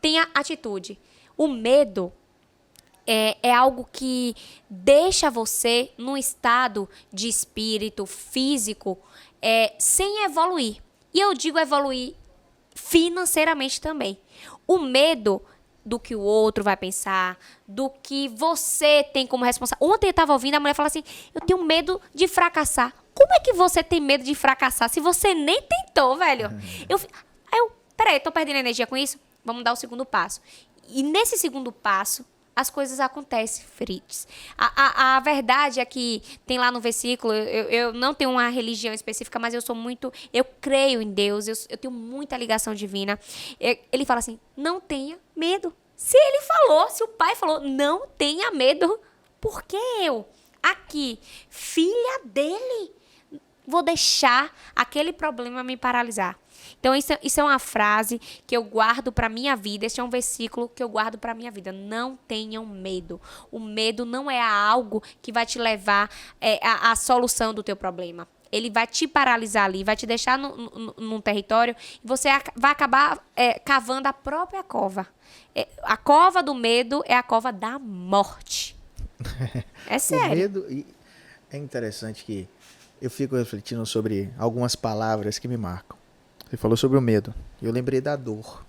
tenha atitude. O medo... É algo que deixa você num estado de espírito físico sem evoluir. E eu digo evoluir financeiramente também. O medo do que o outro vai pensar, do que você tem como responsável. Ontem eu estava ouvindo a mulher falar assim, eu tenho medo de fracassar. Como é que você tem medo de fracassar se você nem tentou, velho? Peraí, tô perdendo energia com isso? Vamos dar o segundo passo. E nesse segundo passo, as coisas acontecem, Fritz. A verdade é que tem lá no versículo, eu não tenho uma religião específica, mas eu creio em Deus, eu tenho muita ligação divina. Ele fala assim, não tenha medo. Se o pai falou, não tenha medo, por que eu, aqui, filha dele, vou deixar aquele problema me paralisar? Então, isso é uma frase que eu guardo para minha vida. Esse é um versículo que eu guardo para minha vida. Não tenham medo. O medo não é algo que vai te levar à solução do teu problema. Ele vai te paralisar ali, vai te deixar num território e você vai acabar cavando a própria cova. A cova do medo é a cova da morte. É sério. O medo, é interessante que eu fico refletindo sobre algumas palavras que me marcam. Você falou sobre o medo. Eu lembrei da dor.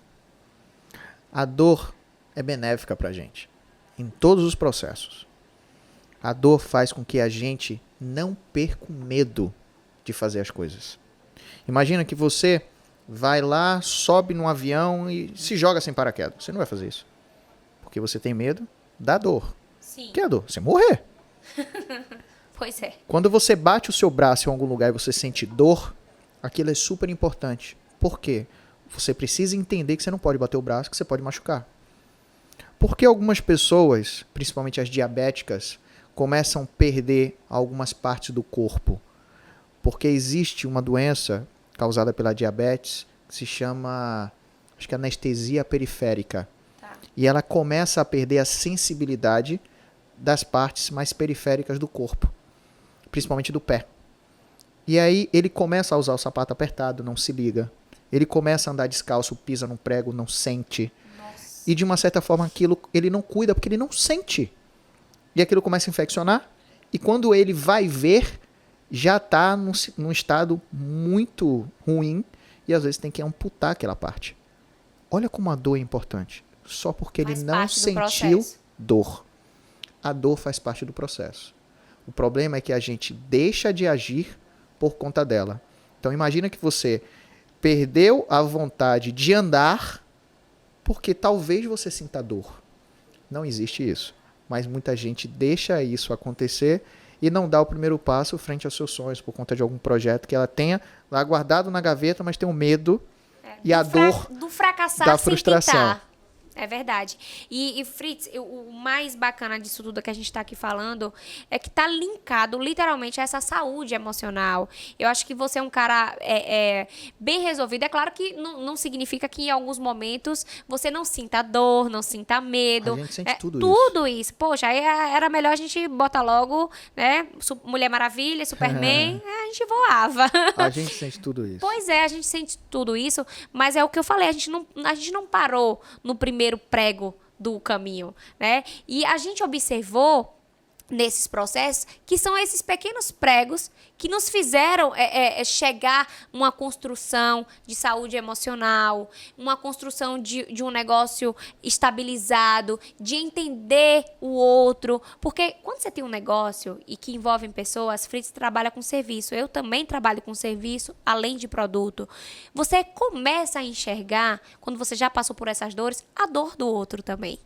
A dor é benéfica pra gente. em todos os processos. A dor faz com que a gente não perca o medo de fazer as coisas. Imagina que você vai lá, sobe num avião e se joga sem paraquedas. Você não vai fazer isso. Porque você tem medo da dor. Sim. O que é a dor? Você morrer. Pois é. Quando você bate o seu braço em algum lugar e você sente dor, aquilo é super importante. Por quê? Você precisa entender que você não pode bater o braço, que você pode machucar. Porque algumas pessoas, principalmente as diabéticas, começam a perder algumas partes do corpo? Porque existe uma doença causada pela diabetes que se chama, acho que anestesia periférica. Tá. E ela começa a perder a sensibilidade das partes mais periféricas do corpo, principalmente do pé. E aí ele começa a usar o sapato apertado, não se liga. Ele começa a andar descalço, pisa no prego, não sente. Nossa. E de uma certa forma aquilo ele não cuida porque ele não sente. E aquilo começa a infeccionar. E quando ele vai ver, já está num estado muito ruim. E às vezes tem que amputar aquela parte. Olha como a dor é importante. Só porque Faz ele não parte do sentiu processo. dor. A dor faz parte do processo. O problema é que a gente deixa de agir por conta dela. Então imagina que você perdeu a vontade de andar porque talvez você sinta dor. Não existe isso. Mas muita gente deixa isso acontecer e não dá o primeiro passo frente aos seus sonhos por conta de algum projeto que ela tenha lá guardado na gaveta, mas tem um medo e a dor do fracassar da sem frustração. tentar. É verdade. E Fritz, o mais bacana disso tudo que a gente está aqui falando é que tá linkado literalmente a essa saúde emocional. Eu acho que você é um cara bem resolvido. É claro que não significa que em alguns momentos você não sinta dor, não sinta medo. A gente sente tudo tudo isso. Poxa, aí era melhor a gente botar logo, né? Mulher Maravilha, Superman, a gente voava. A gente sente tudo isso. Pois é, a gente sente tudo isso, mas é o que eu falei, a gente não parou no primeiro prego do caminho, né? E a gente observou nesses processos que são esses pequenos pregos que nos fizeram chegar uma construção de saúde emocional, uma construção de um negócio estabilizado, de entender o outro, porque quando você tem um negócio e que envolve pessoas, Fritz trabalha com serviço, eu também trabalho com serviço, além de produto, você começa a enxergar, quando você já passou por essas dores, a dor do outro também.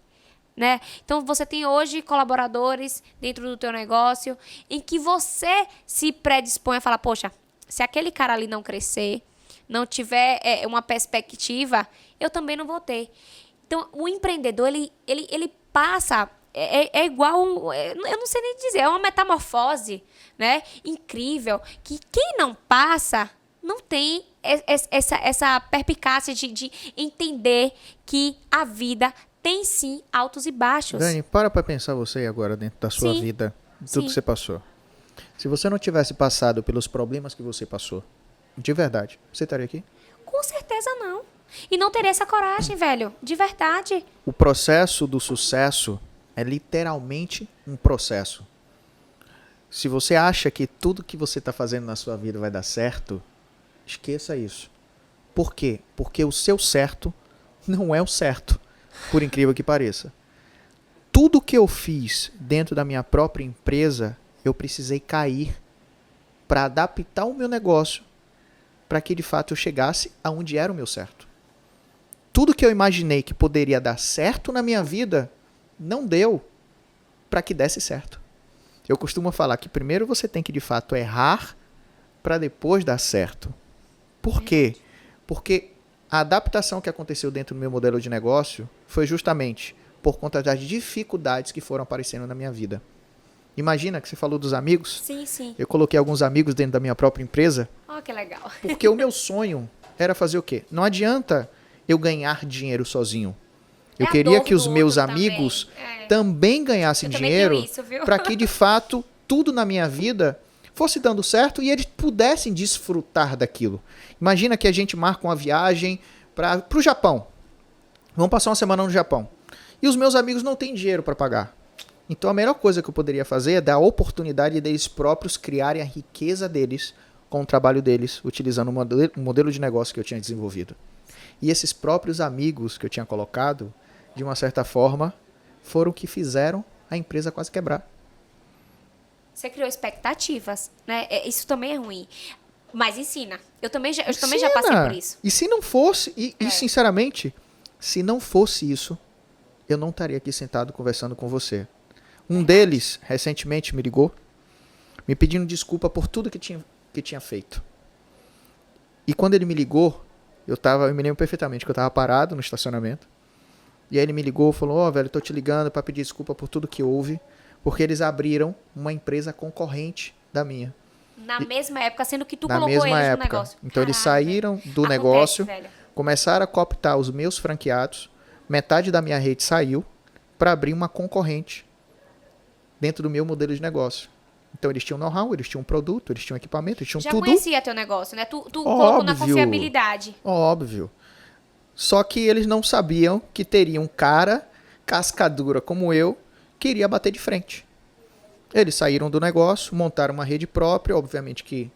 Né? Então você tem hoje colaboradores dentro do teu negócio em que você se predispõe a falar, poxa, se aquele cara ali não crescer, não tiver uma perspectiva, eu também não vou ter. Então o empreendedor ele passa igual, eu não sei nem dizer, é uma metamorfose, né? Incrível, que quem não passa não tem essa perspicácia de entender que a vida tem sim altos e baixos. Dani, para pensar você agora dentro da sua vida, tudo que você passou. Se você não tivesse passado pelos problemas que você passou, de verdade, você estaria aqui? Com certeza não. E não teria essa coragem, velho. De verdade. O processo do sucesso é literalmente um processo. Se você acha que tudo que você está fazendo na sua vida vai dar certo, esqueça isso. Por quê? Porque o seu certo não é o certo. Por incrível que pareça. Tudo que eu fiz dentro da minha própria empresa, eu precisei cair para adaptar o meu negócio para que de fato eu chegasse aonde era o meu certo. Tudo que eu imaginei que poderia dar certo na minha vida, não deu para que desse certo. Eu costumo falar que primeiro você tem que de fato errar para depois dar certo. Por quê? Porque a adaptação que aconteceu dentro do meu modelo de negócio foi justamente por conta das dificuldades que foram aparecendo na minha vida. Imagina que você falou dos amigos. Sim, sim. Eu coloquei alguns amigos dentro da minha própria empresa. Oh, que legal. Porque o meu sonho era fazer o quê? Não adianta eu ganhar dinheiro sozinho. Eu queria que os meus amigos também ganhassem dinheiro para que, de fato, tudo na minha vida fosse dando certo e eles pudessem desfrutar daquilo. Imagina que a gente marca uma viagem para o Japão. Vamos passar uma semana no Japão. E os meus amigos não têm dinheiro para pagar. Então a melhor coisa que eu poderia fazer é dar a oportunidade deles próprios criarem a riqueza deles com o trabalho deles, utilizando o modelo de negócio que eu tinha desenvolvido. E esses próprios amigos que eu tinha colocado, de uma certa forma, foram que fizeram a empresa quase quebrar. Você criou expectativas, né? Isso também é ruim. Mas ensina. Eu também já passei por isso. E se não fosse, e sinceramente, se não fosse isso, eu não estaria aqui sentado conversando com você. Um deles, recentemente, me ligou, me pedindo desculpa por tudo que tinha feito. E quando ele me ligou, eu me lembro perfeitamente que eu estava parado no estacionamento. E aí ele me ligou e falou, velho, tô te ligando para pedir desculpa por tudo que houve, porque eles abriram uma empresa concorrente da minha. Na mesma época, sendo que tu colocou eles no negócio. Então eles saíram do negócio, começaram a cooptar os meus franqueados, metade da minha rede saiu para abrir uma concorrente dentro do meu modelo de negócio. Então eles tinham know-how, eles tinham produto, eles tinham equipamento, eles tinham tudo. Já conhecia teu negócio, né? Tu colocou na confiabilidade. Óbvio. Só que eles não sabiam que teria um cara cascadura como eu que iria bater de frente. Eles saíram do negócio, montaram uma rede própria, obviamente que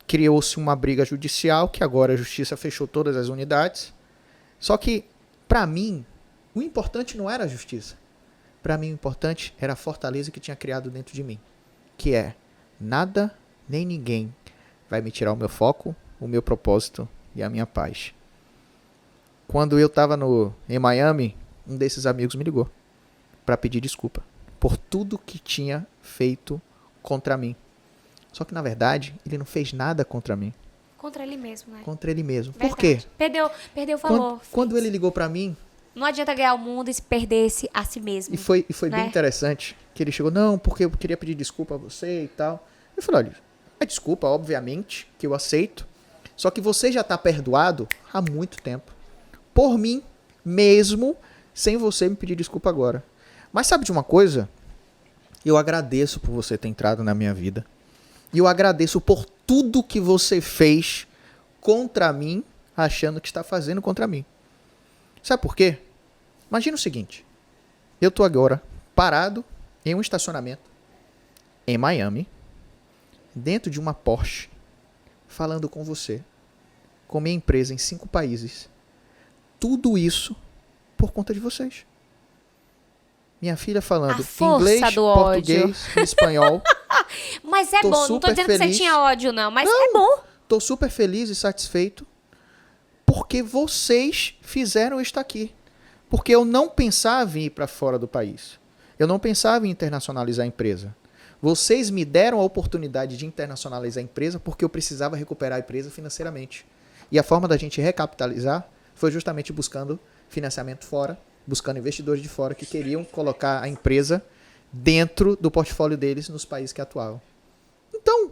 criou-se uma briga judicial, que agora a justiça fechou todas as unidades. Só que, para mim, o importante não era a justiça. Para mim, o importante era a fortaleza que tinha criado dentro de mim. Que é, nada nem ninguém vai me tirar o meu foco, o meu propósito e a minha paz. Quando eu estava em Miami, um desses amigos me ligou para pedir desculpa por tudo que tinha feito contra mim. Só que, na verdade, ele não fez nada contra mim. Contra ele mesmo, né? Contra ele mesmo. Verdade. Por quê? Perdeu o valor. Quando ele ligou para mim... Não adianta ganhar o mundo e se perder-se a si mesmo. E foi né? bem interessante que ele chegou, não, porque eu queria pedir desculpa a você e tal. Eu falei, olha, a desculpa, obviamente, que eu aceito. Só que você já tá perdoado há muito tempo. Por mim, mesmo sem você me pedir desculpa agora. Mas sabe de uma coisa? Eu agradeço por você ter entrado na minha vida. E eu agradeço por tudo que você fez contra mim, achando que está fazendo contra mim. Sabe por quê? Imagina o seguinte. Eu tô agora parado em um estacionamento em Miami, dentro de uma Porsche, falando com você, com minha empresa em 5 países. Tudo isso por conta de vocês. Minha filha falando inglês, português e espanhol. Mas é bom, não tô dizendo que você tinha ódio, não, mas é bom. Tô super feliz e satisfeito porque vocês fizeram isto aqui. Porque eu não pensava em ir para fora do país. Eu não pensava em internacionalizar a empresa. Vocês me deram a oportunidade de internacionalizar a empresa porque eu precisava recuperar a empresa financeiramente. E a forma da gente recapitalizar foi justamente buscando financiamento fora, buscando investidores de fora que queriam colocar a empresa dentro do portfólio deles nos países que atuavam. Então,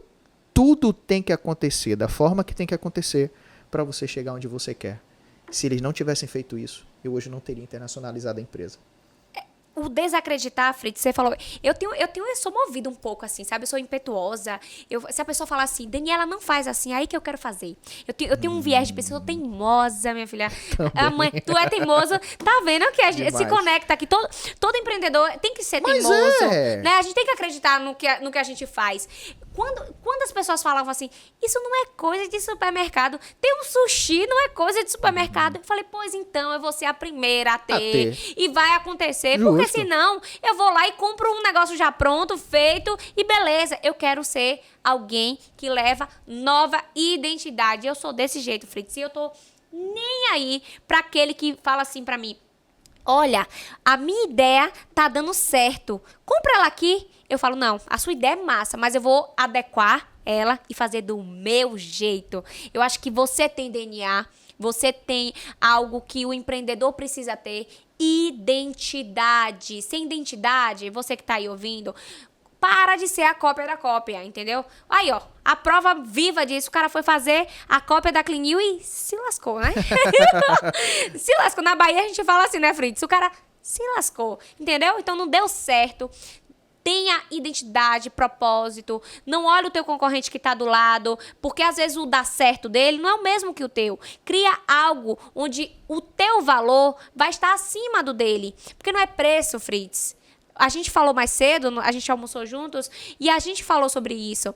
tudo tem que acontecer da forma que tem que acontecer para você chegar onde você quer. Se eles não tivessem feito isso, eu hoje não teria internacionalizado a empresa. O desacreditar, Fritz, você falou... Eu sou movida um pouco assim, sabe? Eu sou impetuosa. Se a pessoa falar assim, Daniela, não faz assim, aí que eu quero fazer. Eu tenho um viés de pessoa teimosa, minha filha. A mãe, tu é teimosa. Tá vendo que a gente se conecta aqui. Todo empreendedor tem que ser teimoso. Né? A gente tem que acreditar no que a gente faz. Quando as pessoas falavam assim, isso não é coisa de supermercado, ter um sushi não é coisa de supermercado. Eu falei, pois então, eu vou ser a primeira a ter. E vai acontecer, justo. Porque senão eu vou lá e compro um negócio já pronto, feito, e beleza. Eu quero ser alguém que leva nova identidade. Eu sou desse jeito, Fritz, e eu tô nem aí pra aquele que fala assim pra mim, olha, a minha ideia tá dando certo, compra ela aqui. Eu falo, não, a sua ideia é massa, mas eu vou adequar ela e fazer do meu jeito. Eu acho que você tem DNA, você tem algo que o empreendedor precisa ter, identidade. Sem identidade, você que tá aí ouvindo, para de ser a cópia da cópia, entendeu? Aí, ó, a prova viva disso, o cara foi fazer a cópia da Clinil e se lascou, né? Se lascou. Na Bahia a gente fala assim, né, Fritz? O cara se lascou, entendeu? Então não deu certo. Tenha identidade, propósito. Não olhe o teu concorrente que está do lado, porque às vezes o dar certo dele não é o mesmo que o teu. Cria algo onde o teu valor vai estar acima do dele. Porque não é preço, Fritz. A gente falou mais cedo, a gente almoçou juntos, e a gente falou sobre isso.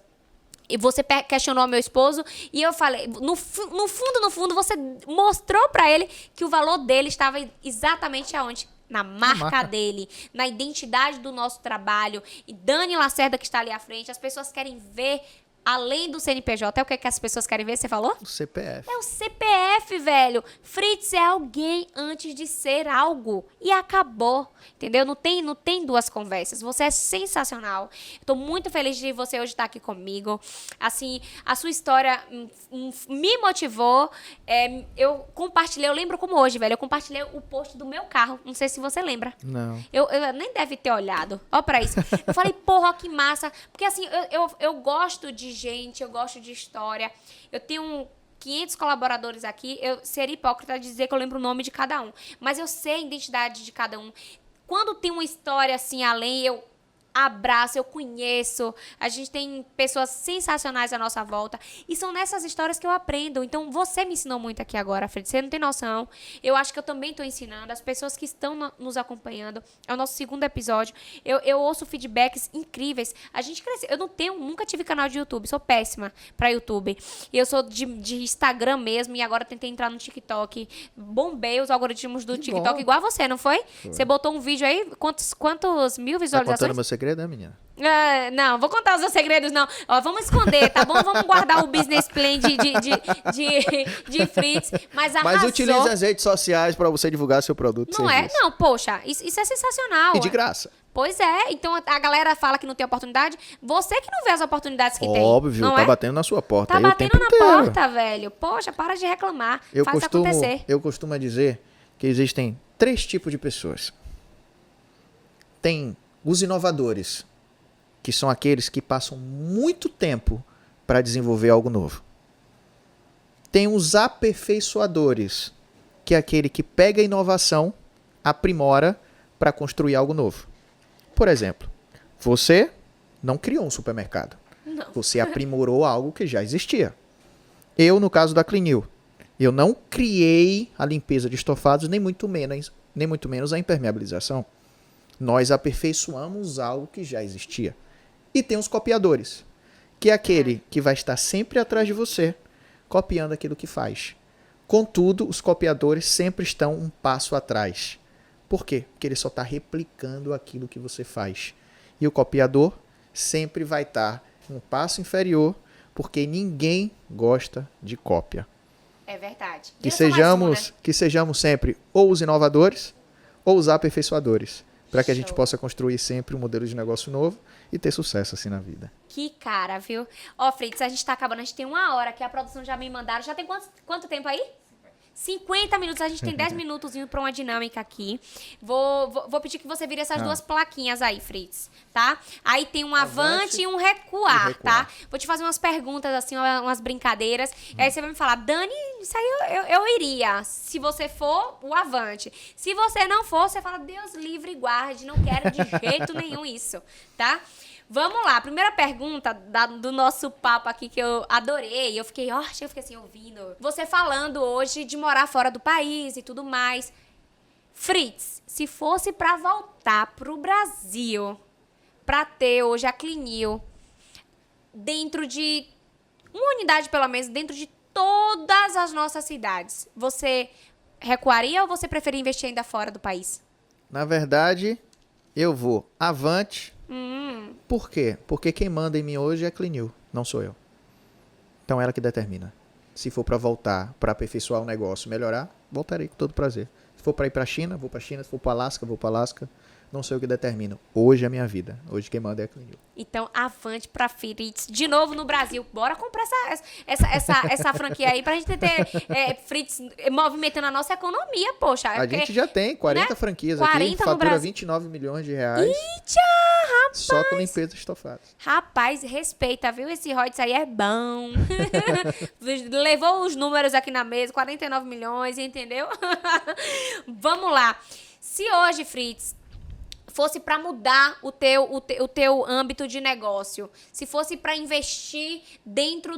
E você questionou meu esposo, e eu falei, no fundo, você mostrou para ele que o valor dele estava exatamente aonde? na marca dele, na identidade do nosso trabalho. E Dani Lacerda, que está ali à frente, as pessoas querem ver, além do CNPJ, é o que as pessoas querem ver, você falou? O CPF. É o CPF, velho. Fritz é alguém antes de ser algo. E acabou. Entendeu? Não tem duas conversas. Você é sensacional. Tô muito feliz de você hoje estar aqui comigo. Assim, a sua história me motivou. Eu compartilhei, eu lembro como hoje, velho. Eu compartilhei o post do meu carro. Não sei se você lembra. Não. Eu nem deve ter olhado. Ó pra isso. Eu falei, porra, que massa. Porque assim, eu gosto de gente, eu gosto de história. Eu tenho 500 colaboradores aqui. Eu seria hipócrita de dizer que eu lembro o nome de cada um. Mas eu sei a identidade de cada um. Quando tem uma história assim além, eu abraço, eu conheço. A gente tem pessoas sensacionais à nossa volta. E são nessas histórias que eu aprendo. Então, você me ensinou muito aqui agora, Fred. Você não tem noção. Eu acho que eu também estou ensinando. As pessoas que estão nos acompanhando. É o nosso segundo episódio. Eu ouço feedbacks incríveis. A gente cresceu. Eu nunca tive canal de YouTube. Sou péssima para YouTube. Eu sou de Instagram mesmo. E agora tentei entrar no TikTok. Bombei os algoritmos do TikTok. Igual a você, não foi? Você botou um vídeo aí. Quantos mil Tá visualizações? contando meu segredo, né, menina? Não, vou contar os seus segredos, não. Ó, vamos esconder, tá bom? Vamos guardar o business plan de Fritz. Mas arrasou. utilize as redes sociais para você divulgar seu produto. Não serviço. é? Não, poxa, isso é sensacional. E de graça. Pois é, então a galera fala que não tem oportunidade. Você que não vê as oportunidades que tem. Óbvio, não tá é? batendo na sua porta. Tá aí o batendo tempo na inteiro. porta, velho. Poxa, para de reclamar. Faz acontecer. Eu costumo dizer que existem 3 tipos de pessoas. Tem os inovadores, que são aqueles que passam muito tempo para desenvolver algo novo. Tem os aperfeiçoadores, que é aquele que pega a inovação, aprimora para construir algo novo. Por exemplo, você não criou um supermercado. Não. Você aprimorou algo que já existia. Eu, no caso da Clinil, eu não criei a limpeza de estofados, nem muito menos a impermeabilização. Nós aperfeiçoamos algo que já existia. E tem os copiadores, que é aquele que vai estar sempre atrás de você, copiando aquilo que faz. Contudo, os copiadores sempre estão um passo atrás. Por quê? Porque ele só está replicando aquilo que você faz. E o copiador sempre vai estar um passo inferior, porque ninguém gosta de cópia. É verdade. Que sejamos sempre ou os inovadores ou os aperfeiçoadores, para que a gente Show. possa construir sempre um modelo de negócio novo e ter sucesso assim na vida. Que cara, viu? Ó, Fritz, a gente tá acabando. A gente tem 1 hora que a produção já me mandaram. Já tem quanto tempo aí? 50 minutos. A gente tem 10 minutos indo pra uma dinâmica aqui. Vou pedir que você vire essas 2 plaquinhas aí, Fritz, tá? Aí tem um avante e um recuar, tá? Vou te fazer umas perguntas, assim, umas brincadeiras. E aí você vai me falar, Dani, isso aí eu iria. Se você for, o avante. Se você não for, você fala, Deus livre e guarde. Não quero de jeito nenhum isso, tá? Vamos lá, primeira pergunta do nosso papo aqui que eu adorei. Eu fiquei assim ouvindo. Você falando hoje de morar fora do país e tudo mais. Fritz, se fosse pra voltar pro Brasil, pra ter hoje a Clinil, dentro de uma unidade pelo menos, dentro de todas as nossas cidades, você recuaria ou você preferia investir ainda fora do país? Na verdade, eu vou avante. Por quê? Porque quem manda em mim hoje é a Clinil, não sou eu. Então ela que determina. Se for para voltar, para aperfeiçoar o negócio, melhorar, voltarei com todo prazer. Se for para ir para a China, vou para a China. Se for para Alasca, vou para Alasca. Não sei o que determina. Hoje é a minha vida. Hoje quem manda é a Clinil. Então, avante pra Fritz. De novo no Brasil. Bora comprar essa franquia aí pra gente ter Fritz movimentando a nossa economia, poxa. A gente já tem 40 né? franquias 40 aqui, no fatura Brasil. 29 milhões de reais. Eita, rapaz. Só com limpeza de estofados. Rapaz, respeita, viu? Esse Rhodes aí é bom. Levou os números aqui na mesa, 49 milhões, entendeu? Vamos lá. Se hoje, Fritz, fosse para mudar o teu âmbito de negócio, se fosse para investir dentro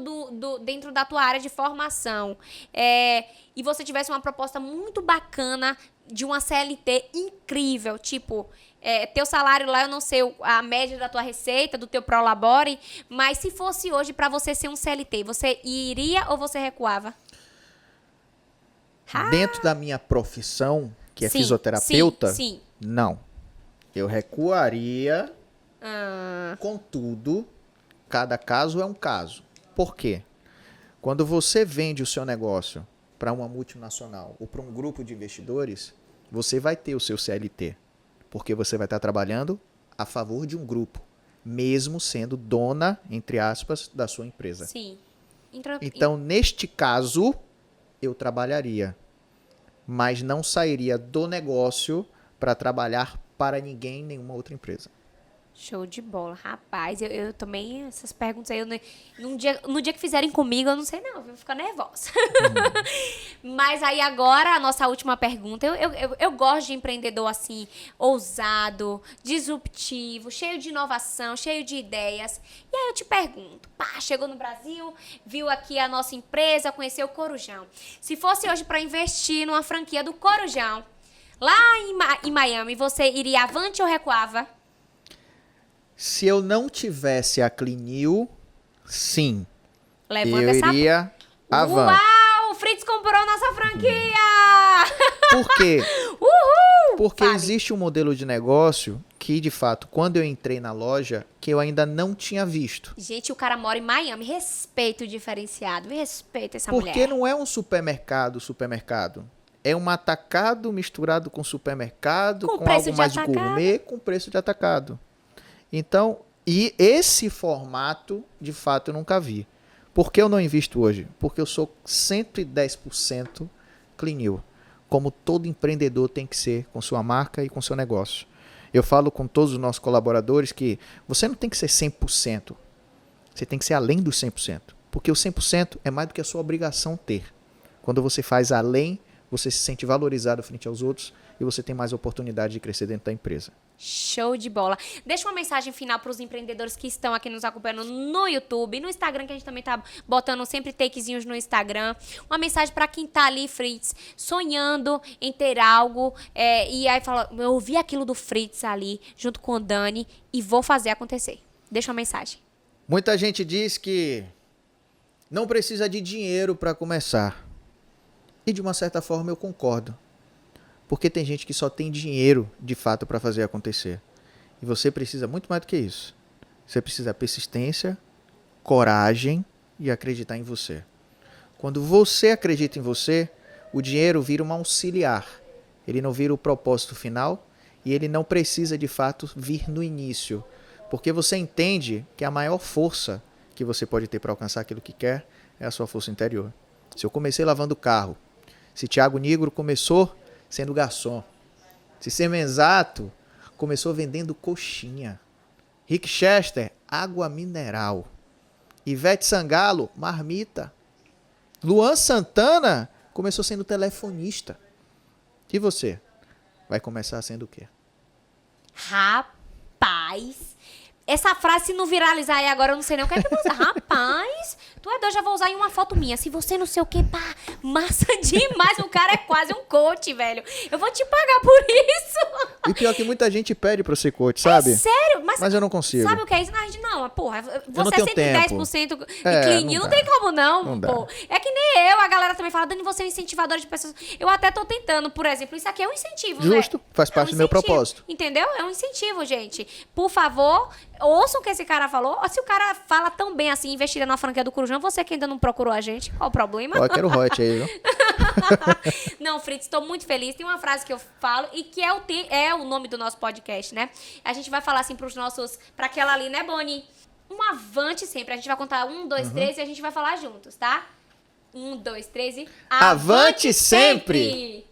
da tua área de formação, e você tivesse uma proposta muito bacana de uma CLT incrível, tipo, teu salário lá, eu não sei a média da tua receita, do teu Prolabore, mas se fosse hoje para você ser um CLT, você iria ou você recuava? Dentro da minha profissão, que é Sim, fisioterapeuta, sim. não. Eu recuaria, Ah, contudo, cada caso é um caso. Por quê? Quando você vende o seu negócio para uma multinacional ou para um grupo de investidores, você vai ter o seu CLT, porque você vai estar trabalhando a favor de um grupo, mesmo sendo dona, entre aspas, da sua empresa. sim. Então, neste caso, eu trabalharia, mas não sairia do negócio para trabalhar para ninguém em nenhuma outra empresa. Show de bola. Rapaz, eu também, essas perguntas aí, no dia que fizerem comigo, eu não sei não, vou ficar nervosa. Mas aí agora, a nossa última pergunta. Eu gosto de empreendedor assim, ousado, disruptivo, cheio de inovação, cheio de ideias. E aí eu te pergunto, pá, chegou no Brasil, viu aqui a nossa empresa, conheceu o Corujão. Se fosse hoje para investir numa franquia do Corujão, lá em Miami, você iria avante ou recuava? Se eu não tivesse a Clinil, sim, Levanta eu essa... iria avante. Uau! O Fritz comprou nossa franquia! Por quê? Uhul! Porque Fale. existe um modelo de negócio que, de fato, quando eu entrei na loja, que eu ainda não tinha visto. Gente, o cara mora em Miami. Respeito o diferenciado. Respeita essa Porque mulher. não é um supermercado. É um atacado misturado com supermercado, Com com preço algo de mais atacado. gourmet, com preço de atacado. Então, e esse formato, de fato, eu nunca vi. Por que eu não invisto hoje? Porque eu sou 110% Clinil. Como todo empreendedor tem que ser com sua marca e com seu negócio. Eu falo com todos os nossos colaboradores que você não tem que ser 100%. Você tem que ser além dos 100%. Porque o 100% é mais do que a sua obrigação ter. Quando você faz além, você se sente valorizado frente aos outros e você tem mais oportunidade de crescer dentro da empresa. Show de bola. Deixa uma mensagem final para os empreendedores que estão aqui nos acompanhando no YouTube, no Instagram, que a gente também tá botando sempre takezinhos no Instagram. Uma mensagem para quem tá ali, Fritz, sonhando em ter algo, e aí fala, eu ouvi aquilo do Fritz ali, junto com o Dani, e vou fazer acontecer. Deixa uma mensagem. Muita gente diz que não precisa de dinheiro para começar. E de uma certa forma eu concordo. Porque tem gente que só tem dinheiro, de fato, para fazer acontecer. E você precisa muito mais do que isso. Você precisa de persistência, coragem e acreditar em você. Quando você acredita em você, o dinheiro vira um auxiliar. Ele não vira o propósito final e ele não precisa, de fato, vir no início. Porque você entende que a maior força que você pode ter para alcançar aquilo que quer é a sua força interior. Se eu comecei lavando carro, se Thiago Nigro começou sendo garçom. Se Semenzato começou vendendo coxinha. Rick Chester, água mineral. Ivete Sangalo, marmita. Luan Santana começou sendo telefonista. E você? Vai começar sendo o quê? Rapaz, essa frase, se não viralizar aí agora, eu não sei nem o que é que eu vou usar. Rapaz, tu é doido, já vou usar em uma foto minha. Se você não sei o que, pá, massa demais. O cara é quase um coach, velho. Eu vou te pagar por isso. E pior que muita gente pede pra eu ser coach, sabe? É sério? Mas eu não consigo. Sabe o que é isso? Não, porra, não você é tenho 110% É, clean, não não dá. tem como não, Não pô. dá. É que nem eu, a galera também fala, Dani, você é um incentivador de pessoas. Eu até tô tentando, por exemplo, isso aqui é um incentivo, Justo, né? faz parte do meu incentivo, propósito. Entendeu? É um incentivo, gente. Por favor, ouçam o que esse cara falou. Se o cara fala tão bem assim, investiria na franquia do Corujão, você que ainda não procurou a gente, qual o problema? Ó, eu quero hot aí, viu? Não, Fritz, estou muito feliz. Tem uma frase que eu falo e que é o nome do nosso podcast, né? A gente vai falar assim pra aquela ali, né, Boni? Um avante sempre. A gente vai contar 1, 2, 3 e a gente vai falar juntos, tá? 1, 2, 3 e... Avante sempre!